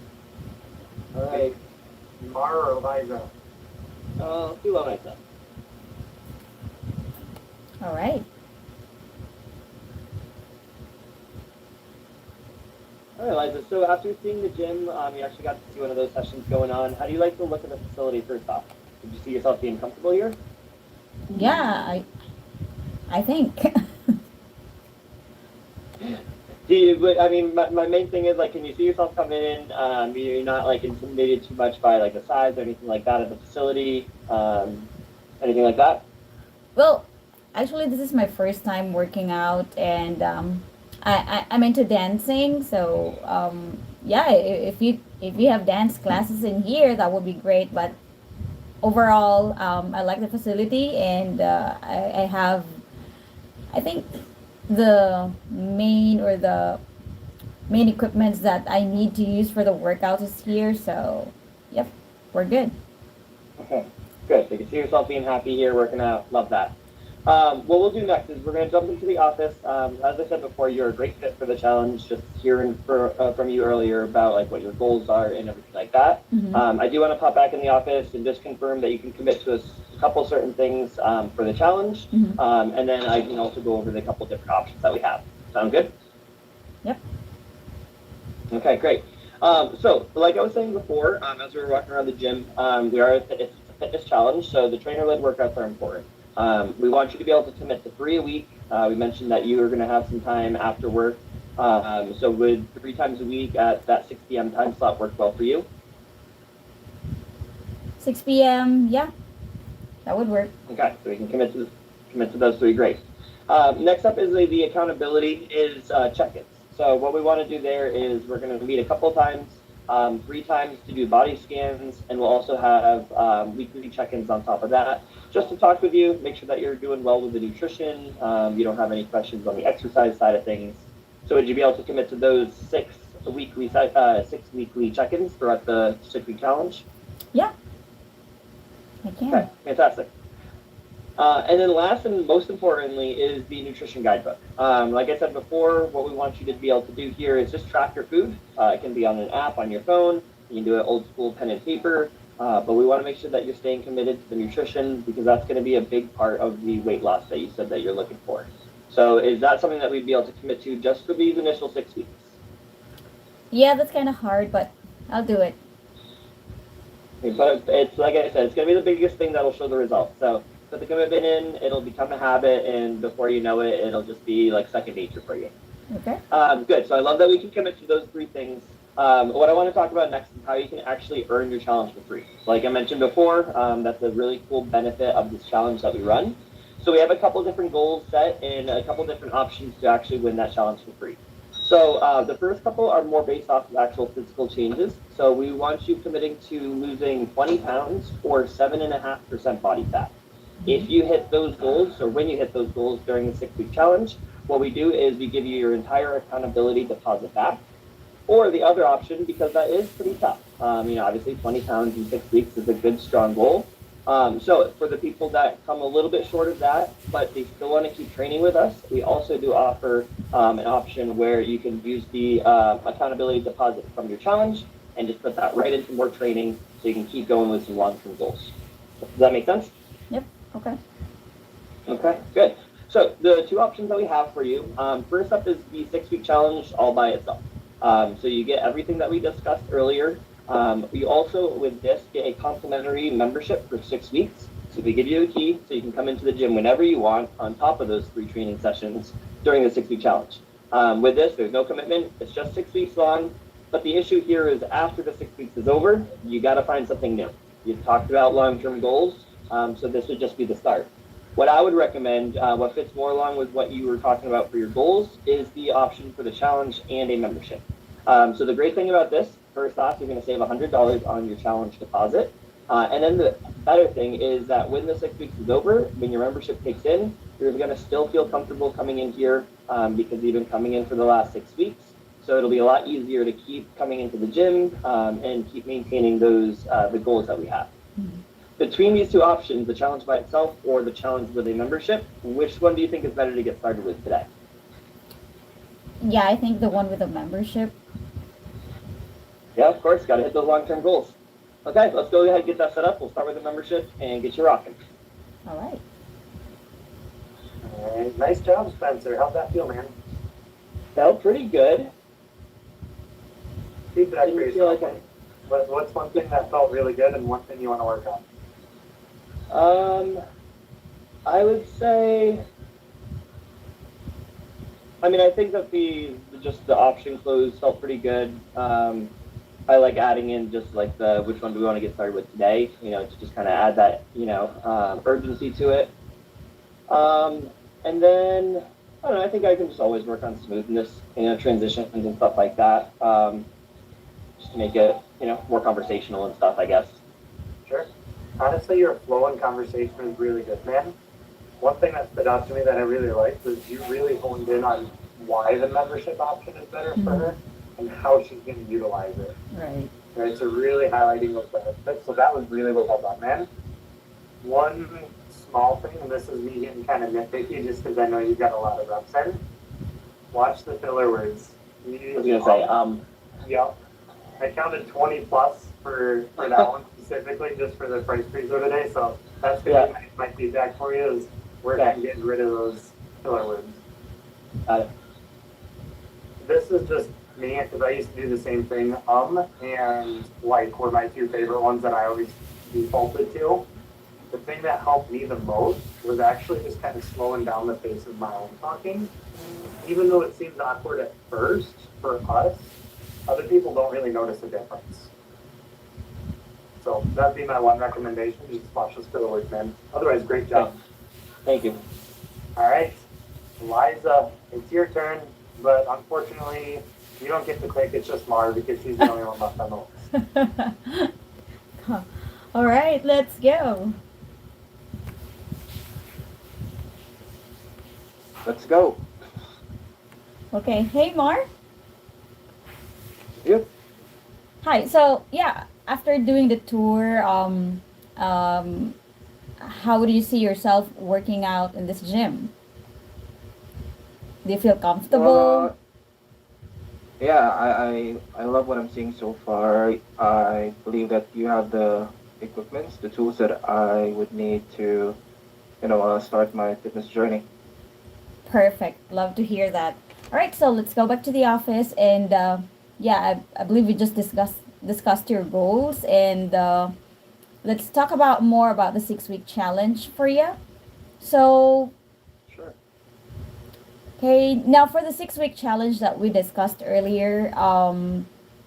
All right. Mara or Liza? Do well myself. All right. All right, Liza. So after seeing the gym, you actually got to see one of those sessions going on. How do you like the look of the facility first off? Did you see yourself being comfortable here? Yeah, I think. My main thing is, like, can you see yourself coming in? You're not, like, intimidated too much by, like, the size or anything like that of the facility? Anything like that? Well, actually, this is my first time working out, and I'm into dancing. So yeah, if you have dance classes in here, that would be great. But overall, I like the facility, and I have, I think, the main equipments that I need to use for the workouts is here. So, yep, we're good. Okay, good. So you can see yourself being happy here, working out. Love that. What we'll do next is we're going to jump into the office. As I said before, you're a great fit for the challenge. Just hearing from you earlier about like what your goals are and everything like that. I do want to pop back in the office and just confirm that you can commit to a couple certain things for the challenge, and then I can also go over the couple different options that we have. Sound good? Yep. Okay, great. So, like I was saying before, as we were walking around the gym, it's a fitness challenge, so the trainer-led workouts are important. We want you to be able to commit to 3 a week. We mentioned that you are going to have some time after work. So would 3 times a week at that 6 p.m. time slot work well for you? 6 p.m. Yeah, that would work. Okay, so we can commit to those 3. Great. Next up is the accountability is check-ins. So what we want to do there is we're going to meet a couple times, 3 times to do body scans, and we'll also have weekly check-ins on top of that, just to talk with you, make sure that you're doing well with the nutrition, you don't have any questions on the exercise side of things. So would you be able to commit to those 6 weekly check-ins throughout the 6-week challenge? Yeah, I can. Okay, fantastic. And then last and most importantly is the nutrition guidebook. Like I said before, what we want you to be able to do here is just track your food. It can be on an app on your phone. You can do it old school pen and paper. But we want to make sure that you're staying committed to the nutrition because that's going to be a big part of the weight loss that you said that you're looking for. So is that something that we'd be able to commit to just for these initial 6 weeks? Yeah, that's kind of hard, but I'll do it. But it's like I said, it's going to be the biggest thing that'll show the results. So put the commitment in, it'll become a habit, and before you know it, it'll just be like second nature for you. Okay. Good. So I love that we can commit to those 3 things. What I want to talk about next is how you can actually earn your challenge for free. Like I mentioned before, that's a really cool benefit of this challenge that we run. So we have a couple different goals set and a couple different options to actually win that challenge for free. So the first couple are more based off of actual physical changes. So we want you committing to losing 20 pounds or 7.5% body fat. If you hit those goals, or when you hit those goals during the 6-week challenge, what we do is we give you your entire accountability deposit back. Or the other option, because that is pretty tough. Obviously 20 pounds in 6 weeks is a good, strong goal. So for the people that come a little bit short of that, but they still want to keep training with us, we also do offer an option where you can use the accountability deposit from your challenge and just put that right into more training so you can keep going with some long-term goals. Does that make sense? Yep. Okay. Okay, good. So the two options that we have for you, first up is the 6-week challenge all by itself. So you get everything that we discussed earlier. You also, with this, get a complimentary membership for 6 weeks. So we give you a key so you can come into the gym whenever you want on top of those 3 training sessions during the 6-week challenge. With this, there's no commitment. It's just 6 weeks long. But the issue here is after the 6 weeks is over, you got to find something new. You've talked about long-term goals, so this would just be the start. What I would recommend, what fits more along with what you were talking about for your goals, is the option for the challenge and a membership. So the great thing about this, first off, you're going to save $100 on your challenge deposit. And then the better thing is that when the 6 weeks is over, when your membership kicks in, you're going to still feel comfortable coming in here because you've been coming in for the last 6 weeks. So it'll be a lot easier to keep coming into the gym and keep maintaining those the goals that we have. Mm-hmm. Between these two options, the challenge by itself or the challenge with a membership, which one do you think is better to get started with today? Yeah, I think the one with the membership. Yeah, of course, got to hit those long-term goals. Okay, let's go ahead and get that set up. We'll start with the membership and get you rocking. All right. All right. Nice job, Spencer. How'd that feel, man? Felt pretty good. Feedback for Didn't feel yourself. like What's one thing that felt really good and one thing you want to work on? I would say, I think that just the option close felt pretty good. I like adding in just like the which one do we want to get started with today, to just kind of add that, urgency to it. And then, I don't know, I think I can just always work on smoothness, transitions and stuff like that, just to make it, more conversational and stuff, I guess. Sure. Honestly, your flow and conversation is really good, man. One thing that stood out to me that I really liked was you really honed in on why the membership option is better for her and how she's going to utilize it. Right. Right, so really highlighting those benefits. So that was really well done, man. One small thing, and this is me getting kind of nitpicky just because I know you've got a lot of reps in. Watch the filler words. I was going to say, Yep. I counted 20 plus for that one specifically, just for the price freeze of the day. So that's going to be my feedback for you is work on getting rid of those filler words. Got it. This is just me because I used to do the same thing. And like were my two favorite ones that I always defaulted to. The thing that helped me the most was actually just kind of slowing down the pace of my own talking. Even though it seems awkward at first for us, other people don't really notice a difference. So that'd be my one recommendation. Just watch this for the work, man. Otherwise, great job. Thank you. All right, Liza, it's your turn, but unfortunately, you don't get to pick. It's just Mara because she's the only one left on the list. All right, let's go. Let's go. Okay. Hey, Mar. Yep. Hi. So yeah, after doing the tour, how do you see yourself working out in this gym? Do you feel comfortable? Yeah, I love what I'm seeing so far. I believe that you have the equipments, the tools that I would need to, start my fitness journey. Perfect. Love to hear that. All right, so let's go back to the office and I believe we just discussed your goals and let's talk about more about the 6-week challenge for you. So, Sure. okay, now for the 6-week challenge that we discussed earlier,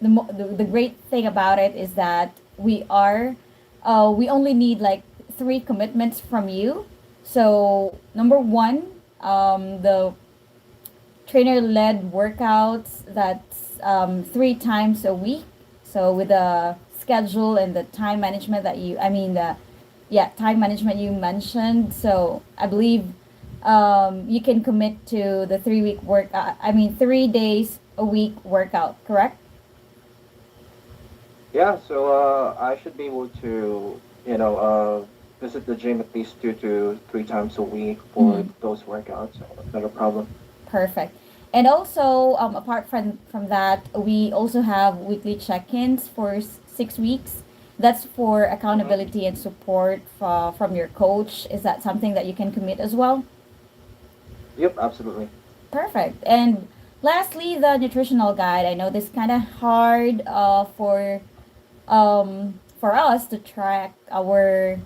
the great thing about it is that we only need like 3 commitments from you. So number 1, the trainer-led workouts that's 3 times a week. So with the schedule and the time management time management you mentioned. So I believe you can commit to the 3 days a week workout, correct? Yeah, so I should be able to, visit the gym at least 2 to 3 times a week for those workouts. So not a problem. Perfect. And also, apart from that, we also have weekly check-ins for 6 weeks. That's for accountability and support from your coach. Is that something that you can commit as well? Yep, absolutely. Perfect. And lastly, the nutritional guide. I know this kind of hard for us to track our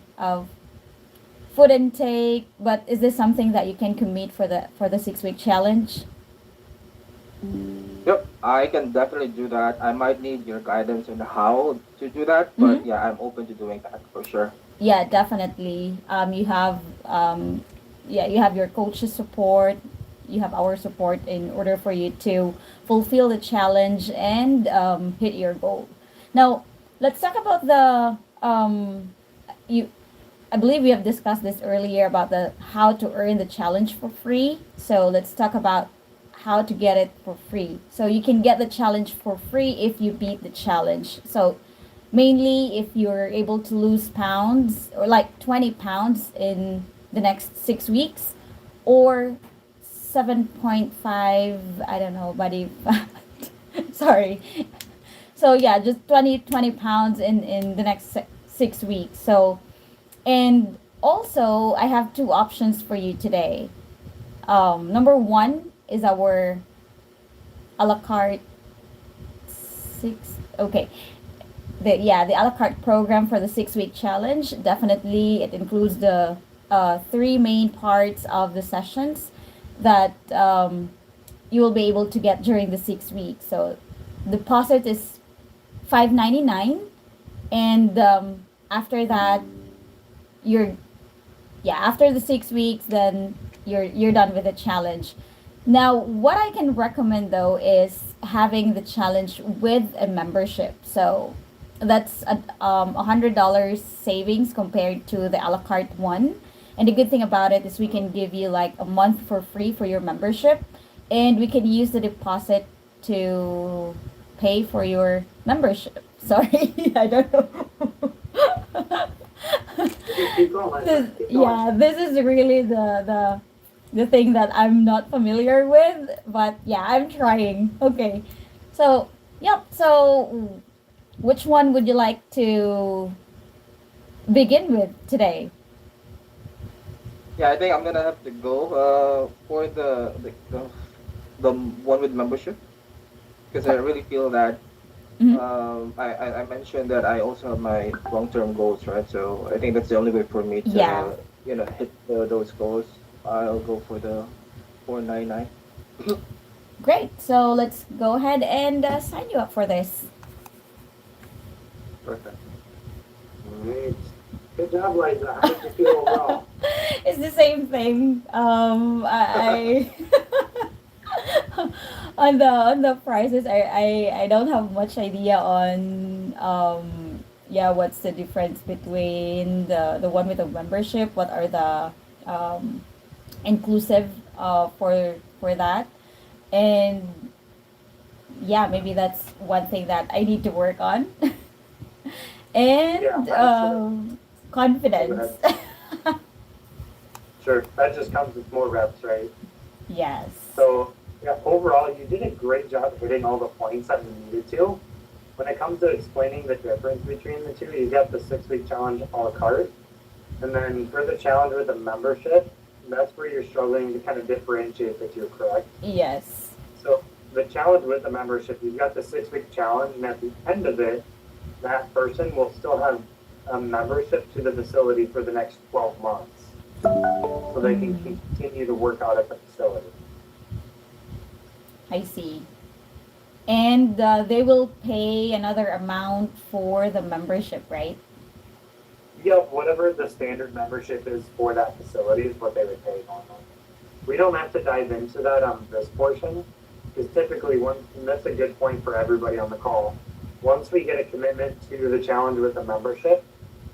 food intake, but is this something that you can commit for the 6 week challenge? Yep, I can definitely do that. I might need your guidance on how to do that, but yeah, I'm open to doing that for sure. Yeah, definitely. You have your coach's support. You have our support in order for you to fulfill the challenge and hit your goal. Now, let's talk about the you. I believe we have discussed this earlier about the how to earn the challenge for free. So let's talk about how to get it for free. So you can get the challenge for free if you beat the challenge. So mainly if you're able to lose pounds or like 20 pounds in the next 6 weeks, or 7.5, I don't know, body fat. Sorry. So yeah, just 20 pounds in the next 6 weeks. So, and also I have two options for you today. Number one is our a la carte six. Okay, the a la carte program for the 6 week challenge. Definitely, it includes the three main parts of the sessions that you will be able to get during the 6 weeks. So, deposit is $5.99, and after that, you're after the 6 weeks, then you're done with the challenge. Now, what I can recommend though is having the challenge with a membership. So that's $100 savings compared to the a la carte one. And the good thing about it is we can give you like a month for free for your membership, and we can use the deposit to pay for your membership. Sorry, I don't know. Keep going. Keep going. Yeah, this is really the thing that I'm not familiar with, but yeah, I'm trying. Okay. So, yep. So, which one would you like to begin with today? Yeah, I think I'm gonna have to go for the one with membership because I really feel that Mhm. I mentioned that I also have my long-term goals, right? So I think that's the only way for me Yeah. to hit those goals. I'll go for the 499. Great. So, let's go ahead and sign you up for this. Perfect. Great. Good job, Liza. How did you feel overall? It's the same thing. On the prices, I don't have much idea on what's the difference between the one with the membership. What are the inclusive for that, and yeah, maybe that's one thing that I need to work on. And Yeah, confidence. Sure. That just comes with more reps, right? Yes. So, yeah, overall, you did a great job hitting all the points that you needed to. When it comes to explaining the difference between the two, you got the 6 week challenge a la carte. And then for the challenge with the membership, that's where you're struggling to kind of differentiate the two, correct? Yes. So the challenge with the membership, you've got the 6 week challenge, and at the end of it, that person will still have a membership to the facility for the next 12 months. So they can continue to work out at the facility. I see. And they will pay another amount for the membership, right? Yep, whatever the standard membership is for that facility is what they would pay normally. We don't have to dive into that on this portion, because typically, and that's a good point for everybody on the call. Once we get a commitment to the challenge with the membership,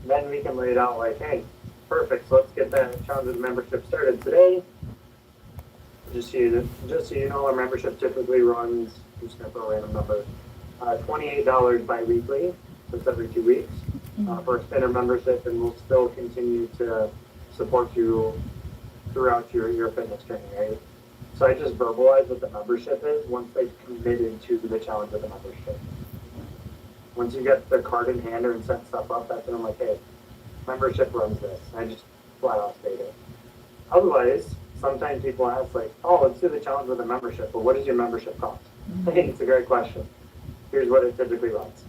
then we can lay it out like, hey, perfect, so let's get that challenge with the membership started today. Just so you know, our membership typically runs, I'm just going to put a random number, $28 bi-weekly, so it's every 2 weeks. for a standard membership, and we'll still continue to support you throughout your fitness training, right? So I just verbalize what the membership is once they've committed to the challenge of the membership. Once you get the card in hand and set stuff up, that's when I'm like, hey, membership runs this. I just flat out state it. Otherwise, sometimes people ask like, oh, let's do the challenge with a membership, but what does your membership cost? I think it's a great question. Here's what it typically runs.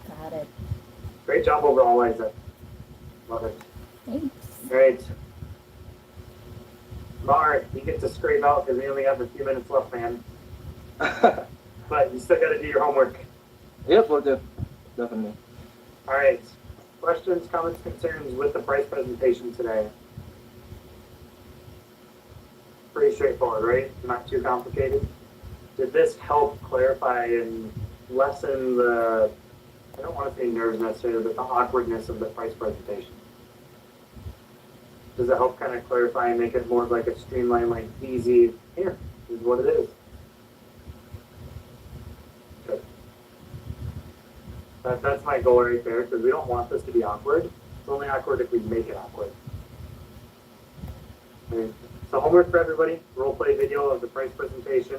Got it. Great job overall, Liza. Love it. Thanks. All right. Mark, you get to scrape out because we only have a few minutes left, man. But you still got to do your homework. Yep, we'll do. Definitely. All right. Questions, comments, concerns with the price presentation today? Pretty straightforward, right? Not too complicated. Did this help clarify and lessen the, I don't want to say nerves necessarily, but the awkwardness of the price presentation? Does it help kind of clarify and make it more like a streamlined, like easy, here is what it is? Good. That's my goal right there, because we don't want this to be awkward. It's only awkward if we make it awkward. Okay. So homework for everybody, role play video of the price presentation.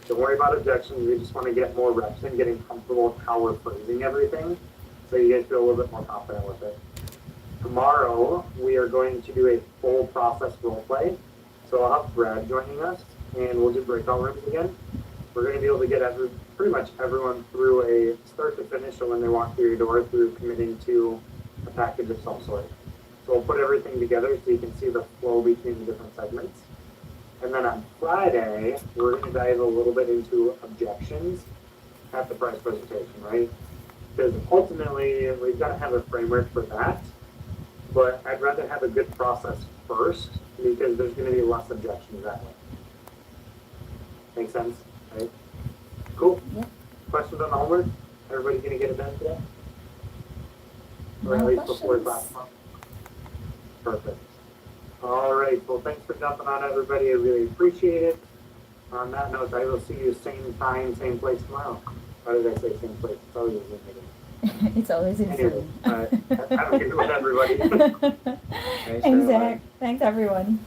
Don't worry about objections, we just want to get more reps in getting comfortable with how we're phrasing everything, so you guys feel a little bit more confident with it. Tomorrow, we are going to do a full process role play. So I'll have Brad joining us, and we'll do breakout rooms again. We're going to be able to get pretty much everyone through a start to finish, so when they walk through your door, through committing to a package of some sort. So we'll put everything together so you can see the flow between the different segments. And then on Friday, we're going to dive a little bit into objections at the price presentation, right? Because ultimately, we've got to have a framework for that. But I'd rather have a good process first, because there's going to be less objections that way. Make sense? Right? Cool. Yep. Questions on the homework? Everybody going to get it done today? Or at No least before questions. class? Perfect. All right. Well, thanks for jumping on, everybody. I really appreciate it. On that note, I will see you same time, same place tomorrow. Why did I say same place? It's always a Zoom meeting. It's always in Anyway, Zoom. have a good one, everybody. Thanks, Zach. Thanks, everyone.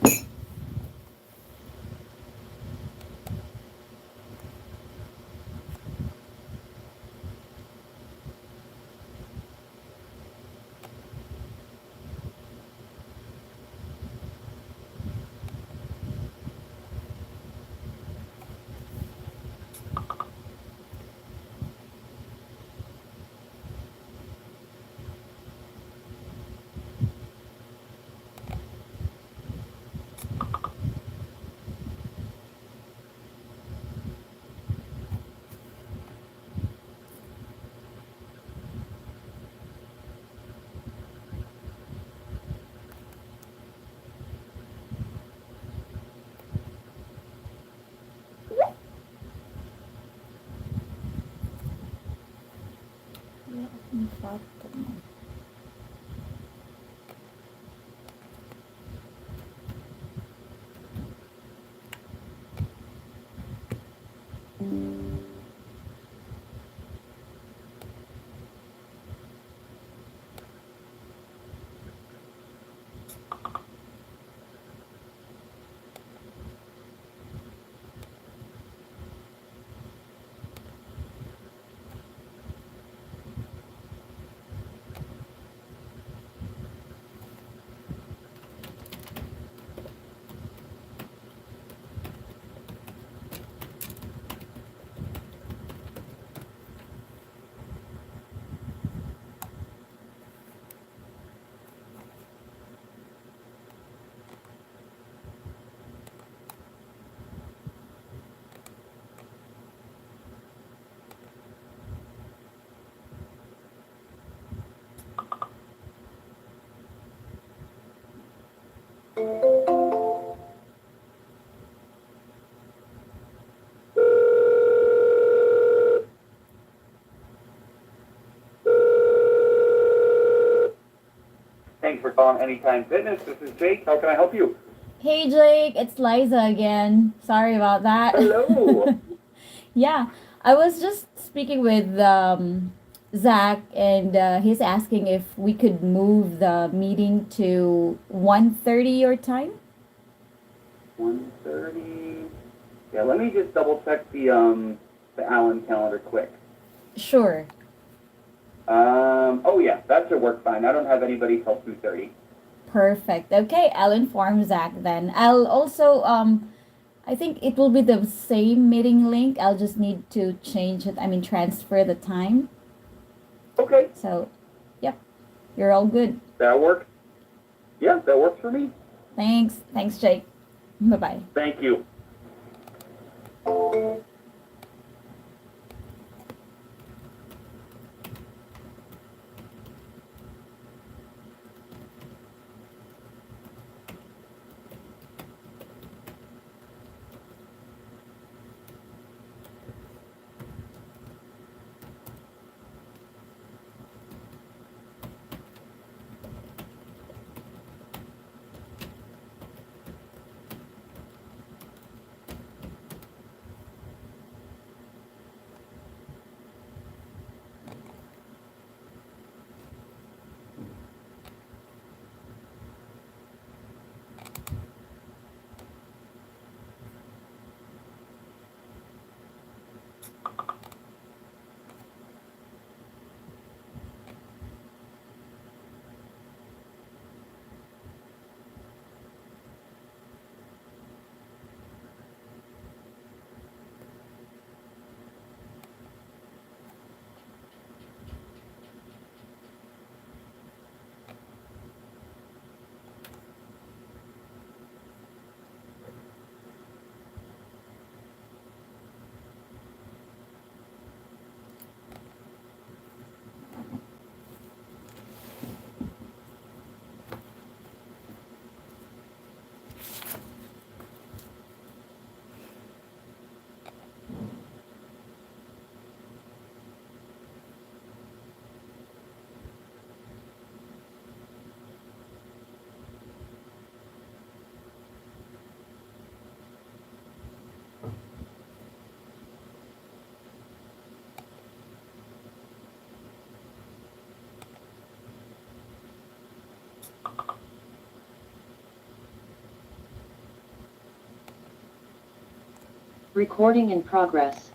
Fatma. Thanks for calling Anytime Fitness. This is Jake. How can I help you? Hey, Jake. It's Liza again. Sorry about that. Hello. Yeah, I was just speaking with Zach, and he's asking if we could move the meeting to 1:30 your time. 1:30. Yeah, let me just double check the Allen calendar quick. Sure. Oh yeah, that should work fine. I don't have anybody till 2:30. Perfect. Okay, I'll inform Zach then. I'll also I think it will be the same meeting link. I'll just need to change it. I mean transfer the time. Okay, So, yep. You're all good. that works. Yeah, that works for me. Thanks. Thanks, Jake. Bye-bye. Thank you. Recording in progress.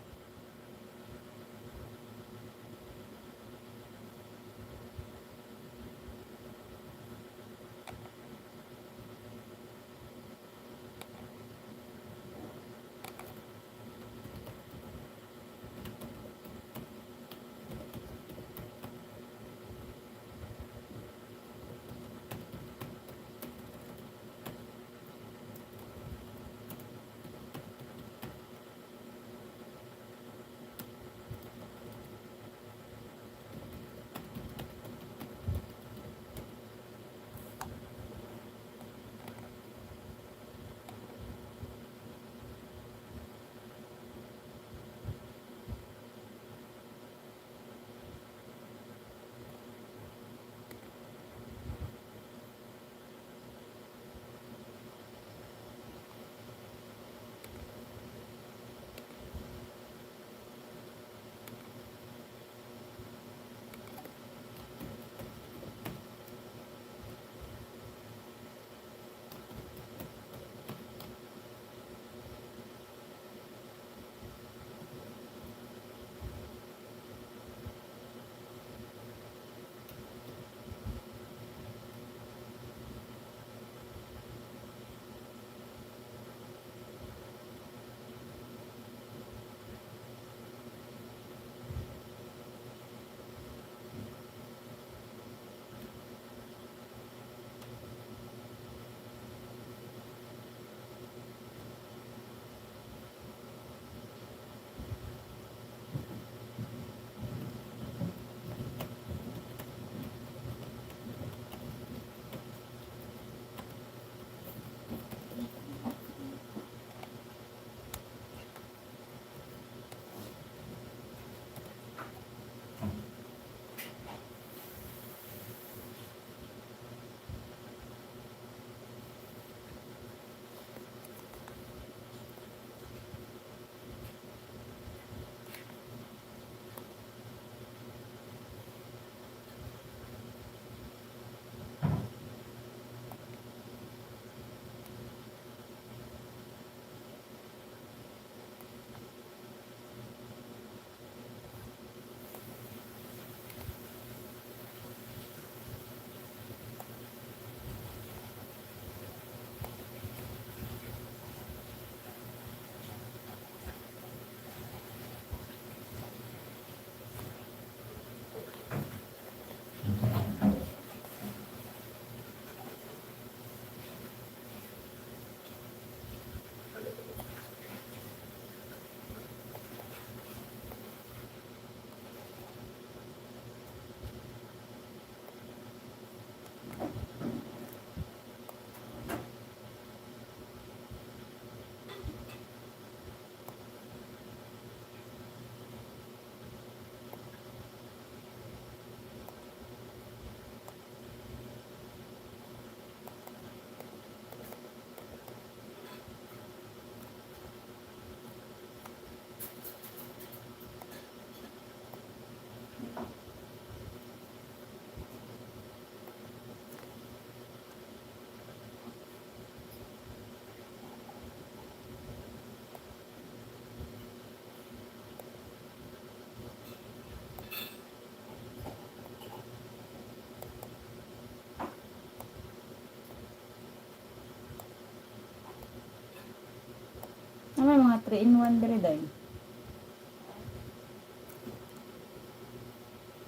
3-in-1 diri day.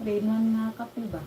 3-in-1 nga kape ba?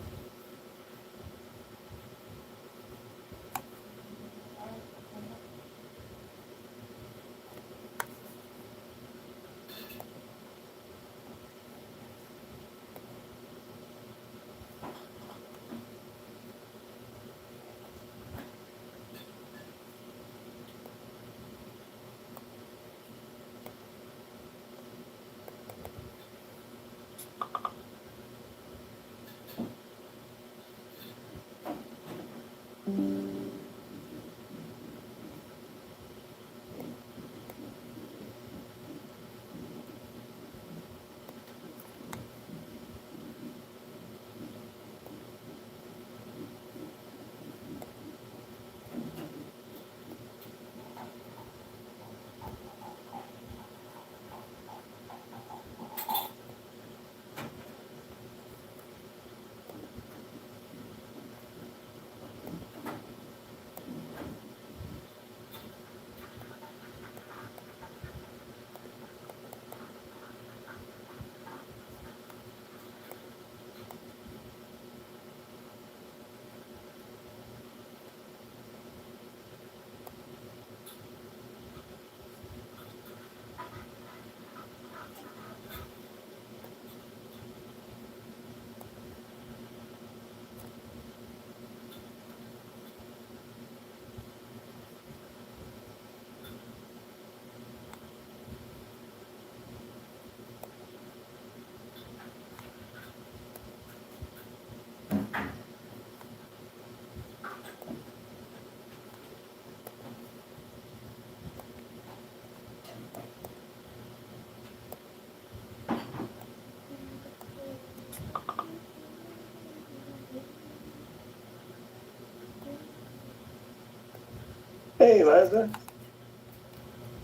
Hey, Liza.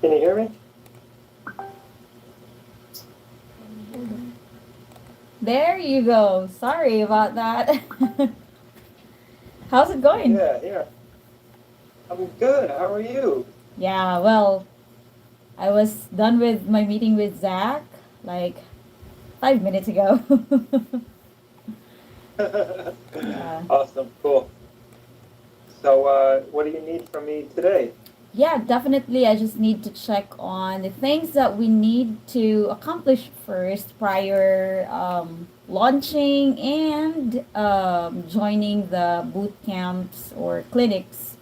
Can you hear me? There you go. Sorry about that. How's it going? Yeah. I'm good. How are you? Yeah, well, I was done with my meeting with Zach like 5 minutes ago. Yeah. Awesome. Cool. So, what do you need from me today? Yeah, definitely. I just need to check on the things that we need to accomplish first prior launching and joining the boot camps or clinics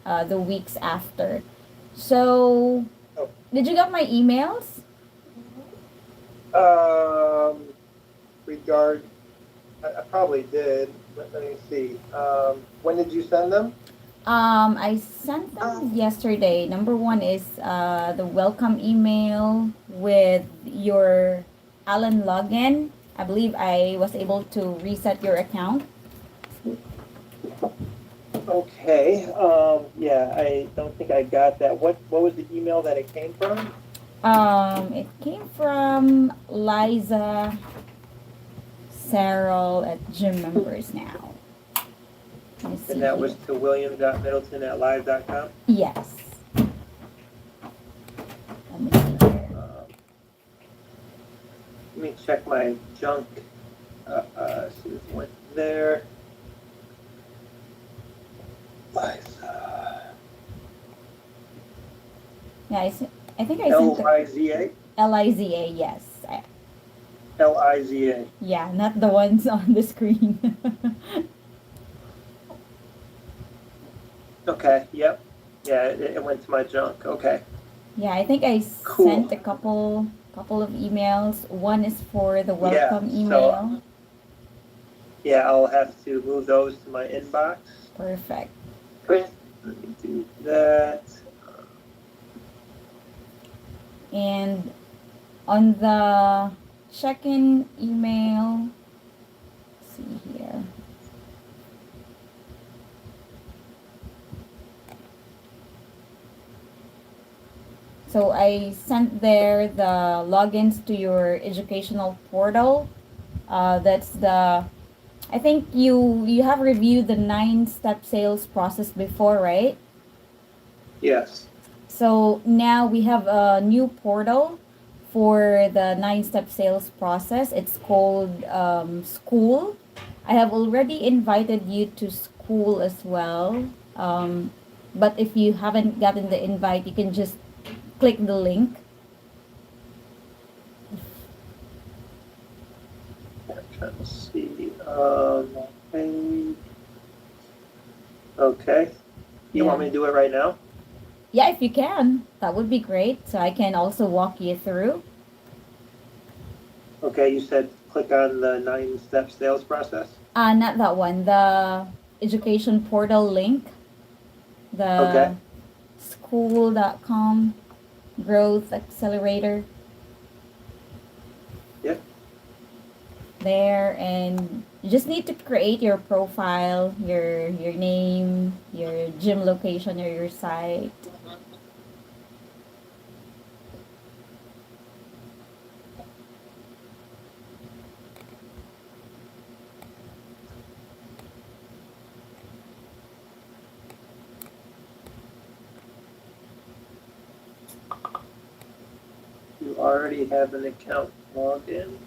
the weeks after. So, Oh. did you get my emails? I probably did. Let me see. When did you send them? I sent them yesterday. Number one is the welcome email with your Allen login. I believe I was able to reset your account. Okay. Yeah, I don't think I got that. What was the email that it came from? It came from Liza Sarrell at Gym Members Now. Let me see And that here. was to william.middleton@live.com. Yes. Let me see here. Let me check my junk. See if it went there. Liza. Yeah, I think I sent the Liza. Liza. Yes. Liza. Yeah, not the ones on the screen. Okay. Yep. Yeah, it went to my junk. Okay. Yeah, I think I Cool. sent a couple of emails. One is for the welcome Yeah, email. Yeah, I'll have to move those to my inbox. Perfect. Let me do that. And on the check-in email, let's see here. So I sent there the logins to your educational portal. That's the I think you have reviewed the 9-step sales process before, right? Yes. So now we have a new portal for the 9-step sales process. It's called School. I have already invited you to School as well. But if you haven't gotten the invite, you can just click the link. I'm trying to see. Okay. Okay. You want me to do it right now? Yeah, if you can, that would be great. So I can also walk you through. Okay, you said click on the 9-step sales process. Not that one. The education portal link. The Okay. school.com growth accelerator. Yep. There, and you just need to create your profile, your name, your gym location, or your site. You already have an account logged in.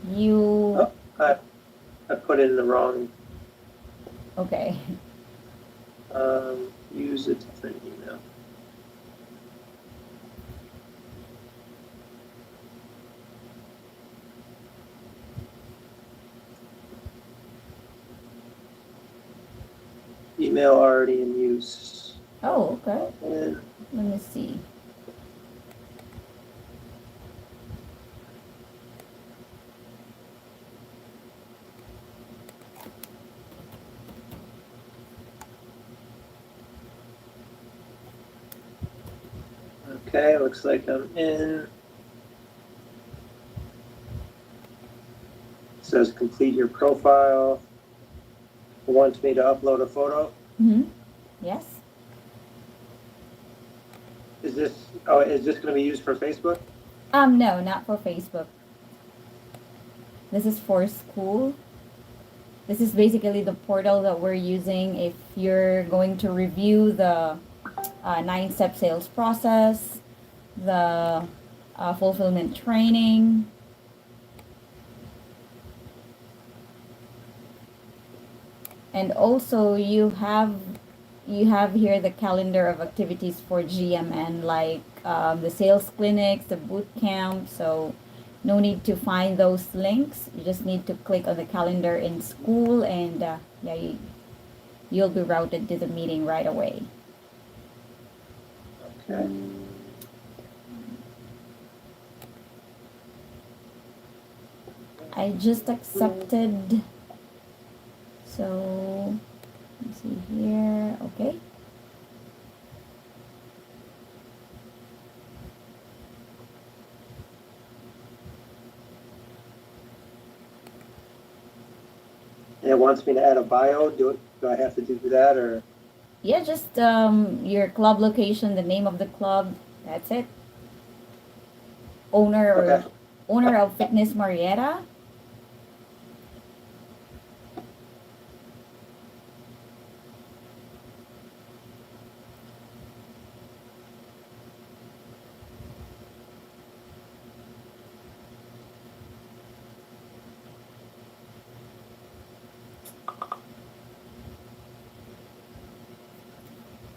You Oh, I put in the wrong. okay? Use a different email. Email already in use. Oh, okay. And Let me see. okay, looks like I'm in. It says complete your profile. It wants me to upload a photo. Mm-hmm. Yes. Is this going to be used for Facebook? No, not for Facebook. This is for School. This is basically the portal that we're using if you're going to review the 9-step sales process, the fulfillment training. And also you have here the calendar of activities for GMN, like the sales clinics, the boot camp. So no need to find those links. You just need to click on the calendar in School, and yeah, you'll be routed to the meeting right away. Okay. I just accepted. So let's see here. Okay. And it wants me to add a bio. Do I have to do that or? Yeah, just your club location, the name of the club. That's it. Owner or Okay. owner of Fitness Marietta.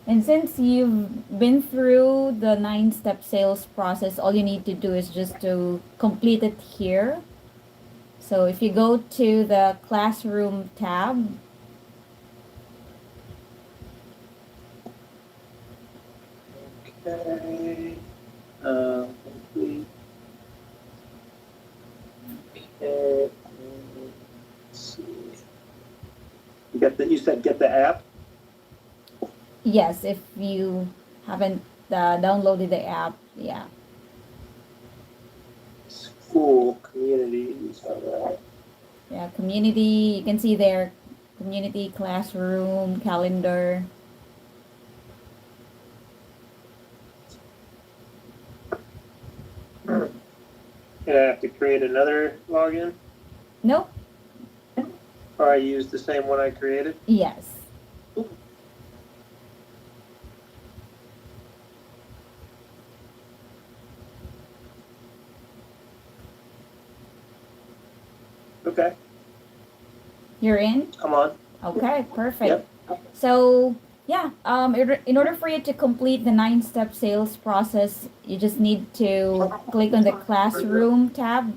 And since you've been through the 9-step sales process, all you need to do is just to complete it here. So if you go to the classroom tab, Okay. Complete. Okay. Let's see. You said get the app? yes, if you haven't downloaded the app, yeah. School communities. Alright. Yeah, community, you can see there, community, classroom, calendar. And I have to create another login? Nope, Or I use the same one I created? yes. Okay, You're in? I'm on. Okay, perfect. Yep. So, yeah, in order for you to complete the 9-step sales process, you just need to click on the classroom tab.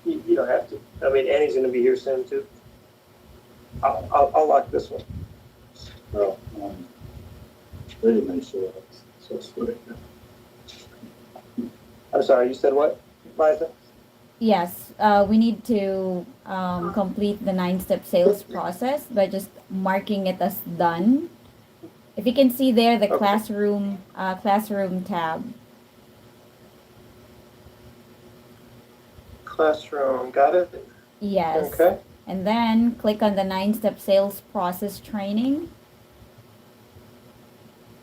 You don't have to. I mean, Annie's gonna be here soon too. I'll lock this one. Well, really make sure that's so sweet. I'm sorry, you said what, Liza? Yes, we need to complete the 9-step sales process by just marking it as done. If you can see there, the Okay. classroom tab. Classroom, got it? Yes. Okay. And then click on the 9-step sales process training.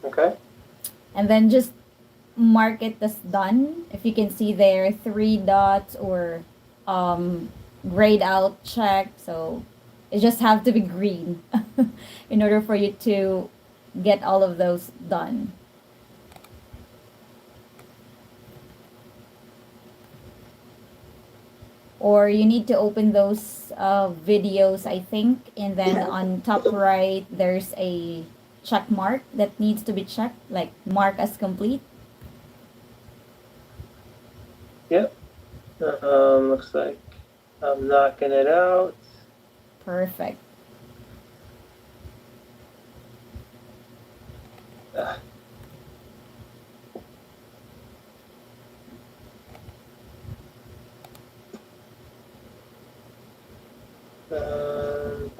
Okay. And then just mark it as done. If you can see there, 3 dots or grayed out check. So it just have to be green in order for you to get all of those done. Or you need to open those videos, I think, and then on top right there's a check mark that needs to be checked, like mark as complete. Yep. Looks like I'm knocking it out. Perfect. Um,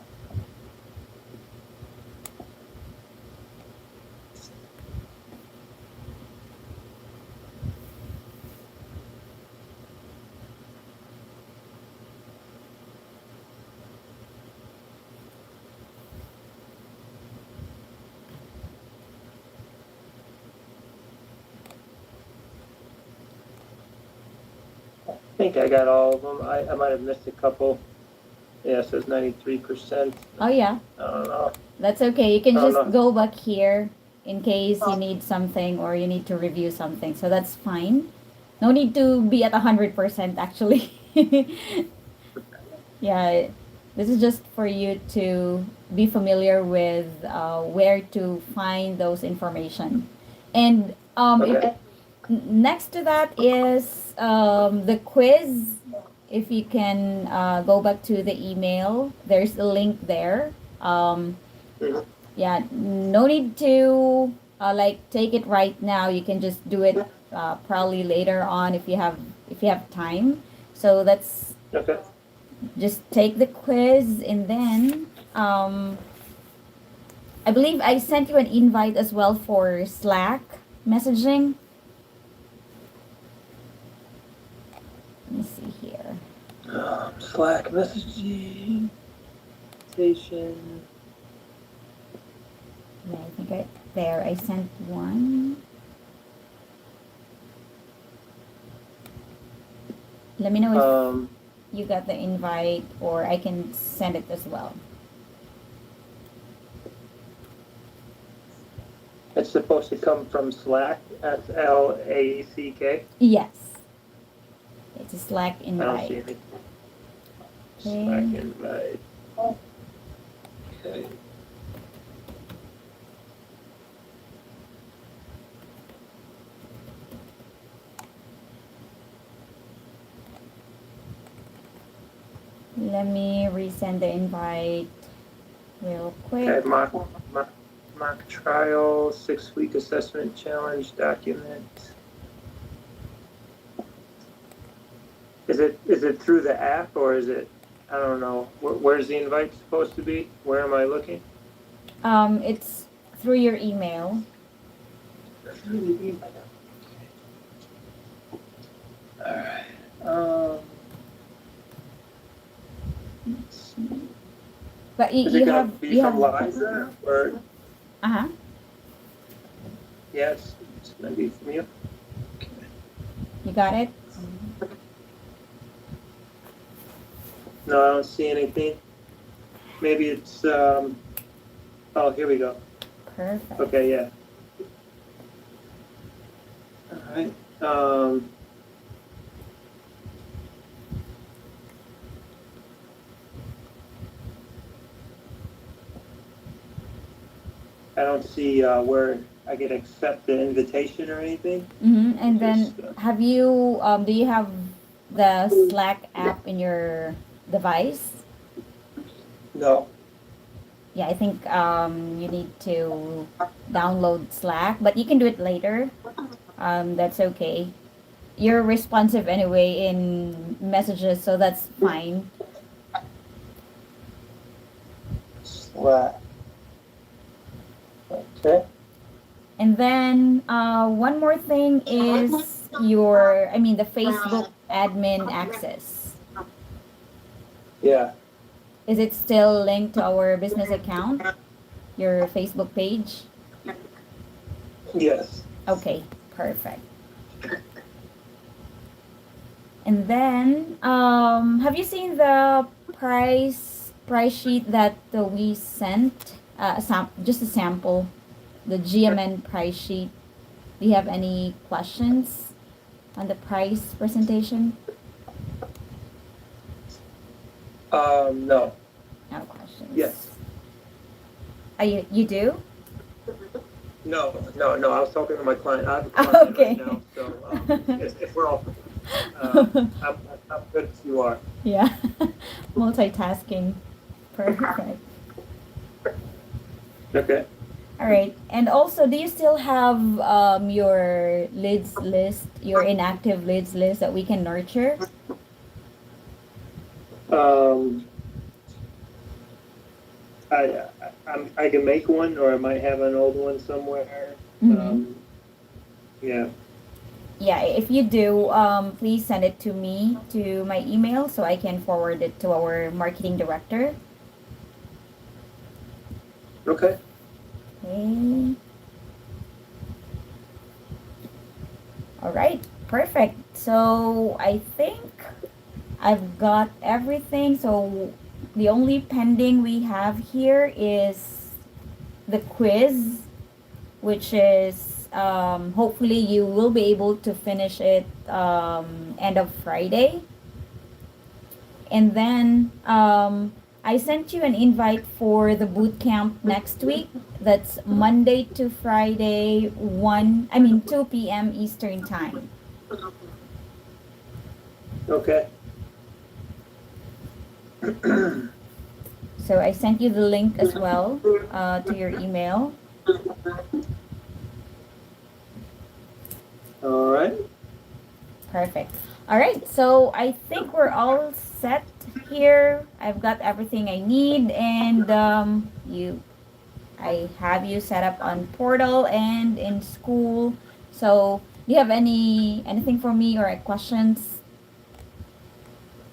I think I got all of them. I might have missed a couple. Yeah, it says 93%. Oh yeah, I don't know. that's okay. You can Oh, just no. go back here in case you need something or you need to review something. So that's fine. No need to be at 100% actually. Yeah, this is just for you to be familiar with where to find those information. And Okay. next to that is the quiz. If you can go back to the email, there's a link there. Mhm. Yeah, no need to like take it right now. You can just do it probably later on if you have time. So that's Okay. just take the quiz and then I believe I sent you an invite as well for Slack messaging. Let me see here. Slack messaging. Station. Yeah, I think I sent one. Let me know if you got the invite or I can send it as well. It's supposed to come from Slack, SLACK. Yes. It's a Slack I don't see invite. anything. Okay. Slack invite. Okay. Let me resend the invite real quick. Okay, mock trial, 6-week assessment challenge document. Is it through the app or is it, I don't know, where's the invite supposed to be? Where am I looking? It's through your email. Through the email. Alright. Let's see. But Is it gonna be from Liza or? Uh-huh. Yes, it's gonna be from you. You got it? No, I don't see anything. Maybe it's, oh, here we go. Perfect. Okay, yeah. All right. I don't see where I could accept the invitation or anything. Mm-hmm. And then Just, have you do you have the Slack app in your device? no. Yeah, I think you need to download Slack, but you can do it later. That's okay. You're responsive anyway in messages, so that's fine. Slack. Okay. And then one more thing is the Facebook admin access. Yeah. Is it still linked to our business account, your Facebook page? Yes. Okay, perfect. And then, have you seen the price sheet that we sent? Just a sample, the GMN price sheet. Do you have any questions on the price presentation? No. No questions. Yes. You do? No. I was talking to my client. I have a client Okay. right now, so if we're all, I'm good as you are. Yeah. Multitasking. Perfect. Okay. All right. And also, do you still have your leads list, your inactive leads list that we can nurture? I can make one, or I might have an old one somewhere. Mm-hmm. Yeah. Yeah, if you do, please send it to me to my email so I can forward it to our marketing director. Okay. Okay. All right, perfect. So I think I've got everything. So the only pending we have here is the quiz, which is hopefully you will be able to finish it end of Friday. And then I sent you an invite for the boot camp next week. That's Monday to Friday, 2 p.m. Eastern Time. Okay. So I sent you the link as well to your email. All right. Perfect. All right, so I think we're all set here. I've got everything I need, and I have you set up on portal and in school. So, do you have anything for me or questions?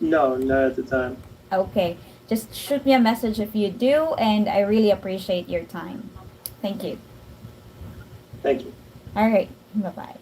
No, not at the time. Okay, just shoot me a message if you do, and I really appreciate your time. Thank you. Thank you. All right, bye bye.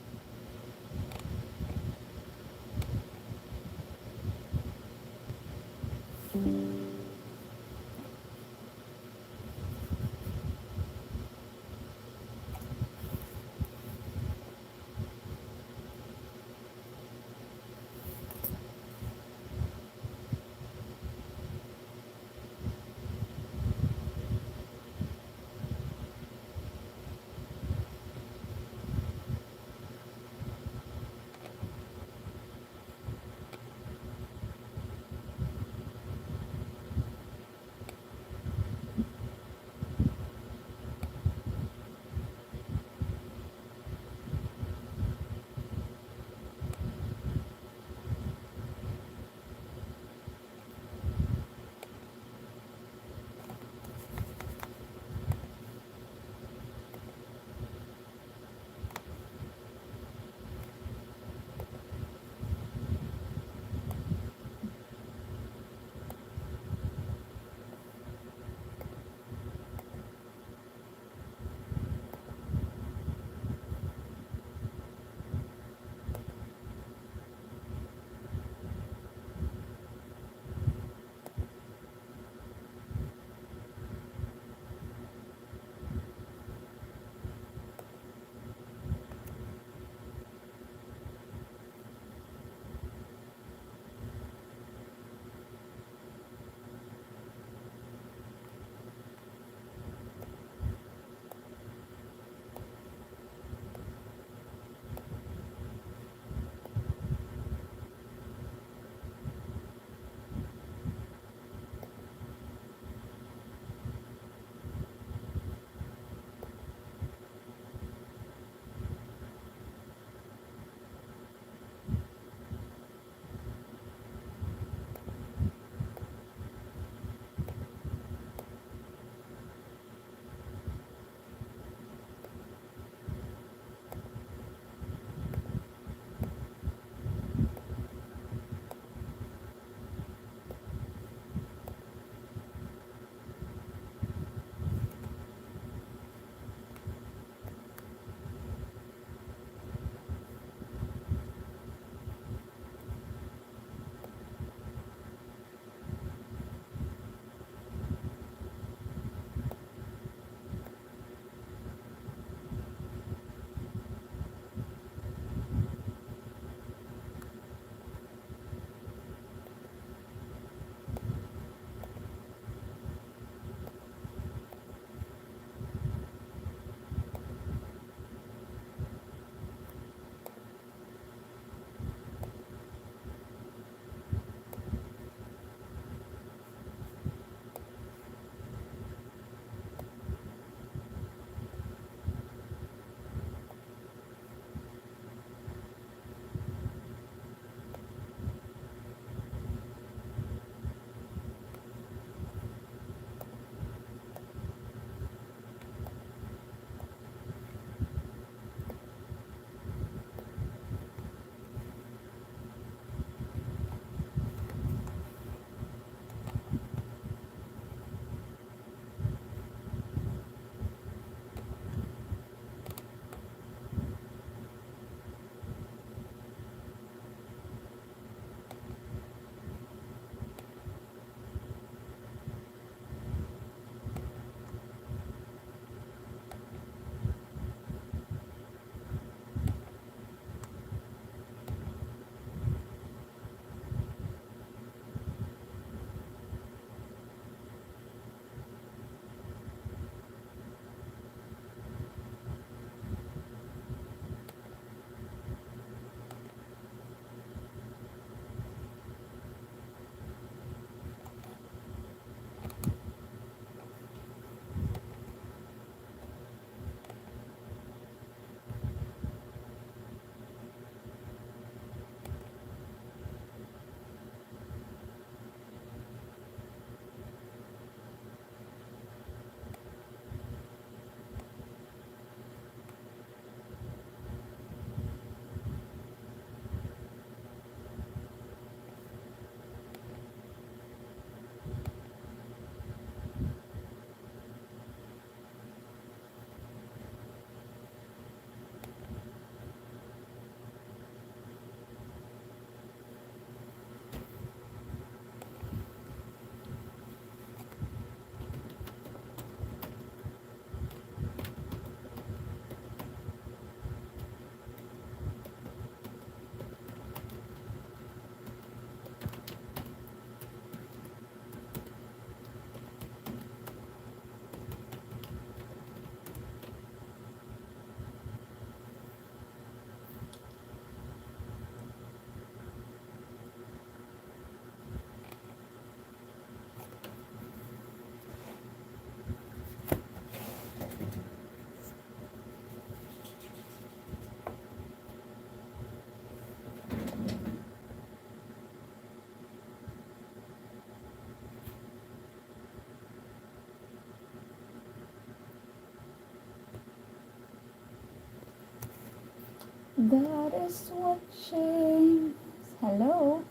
God is watching. Hello.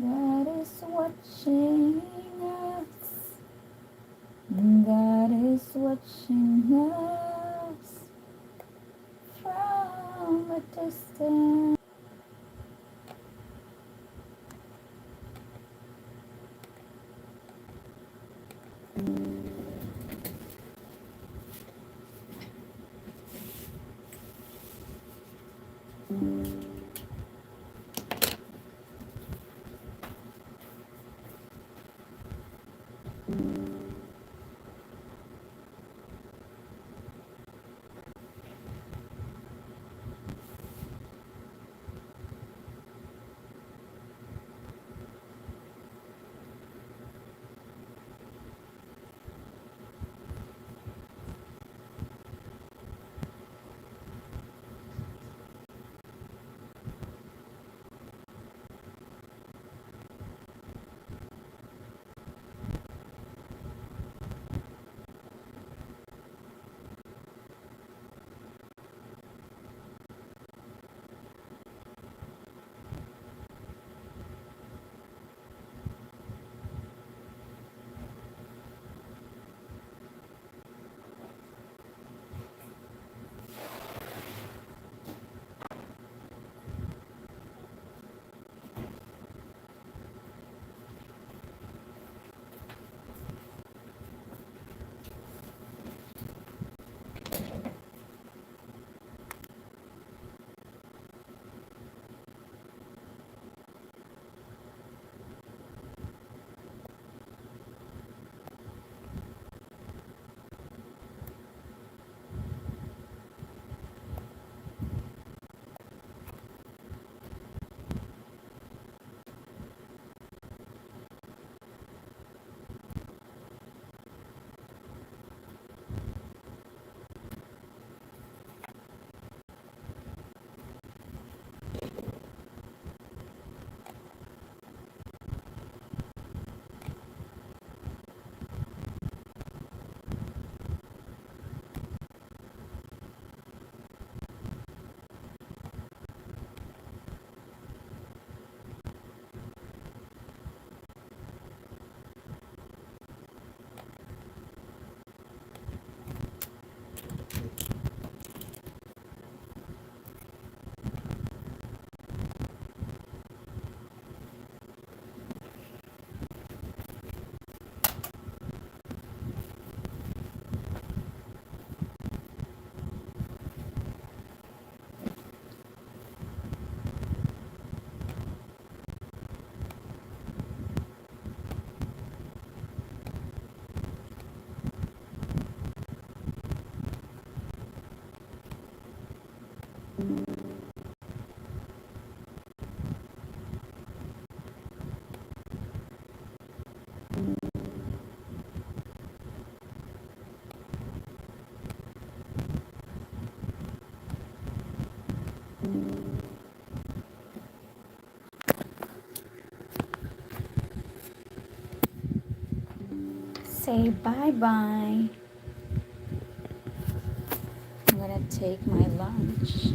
God is watching us. God is watching us from a distance. Say bye bye. I'm gonna take my lunch.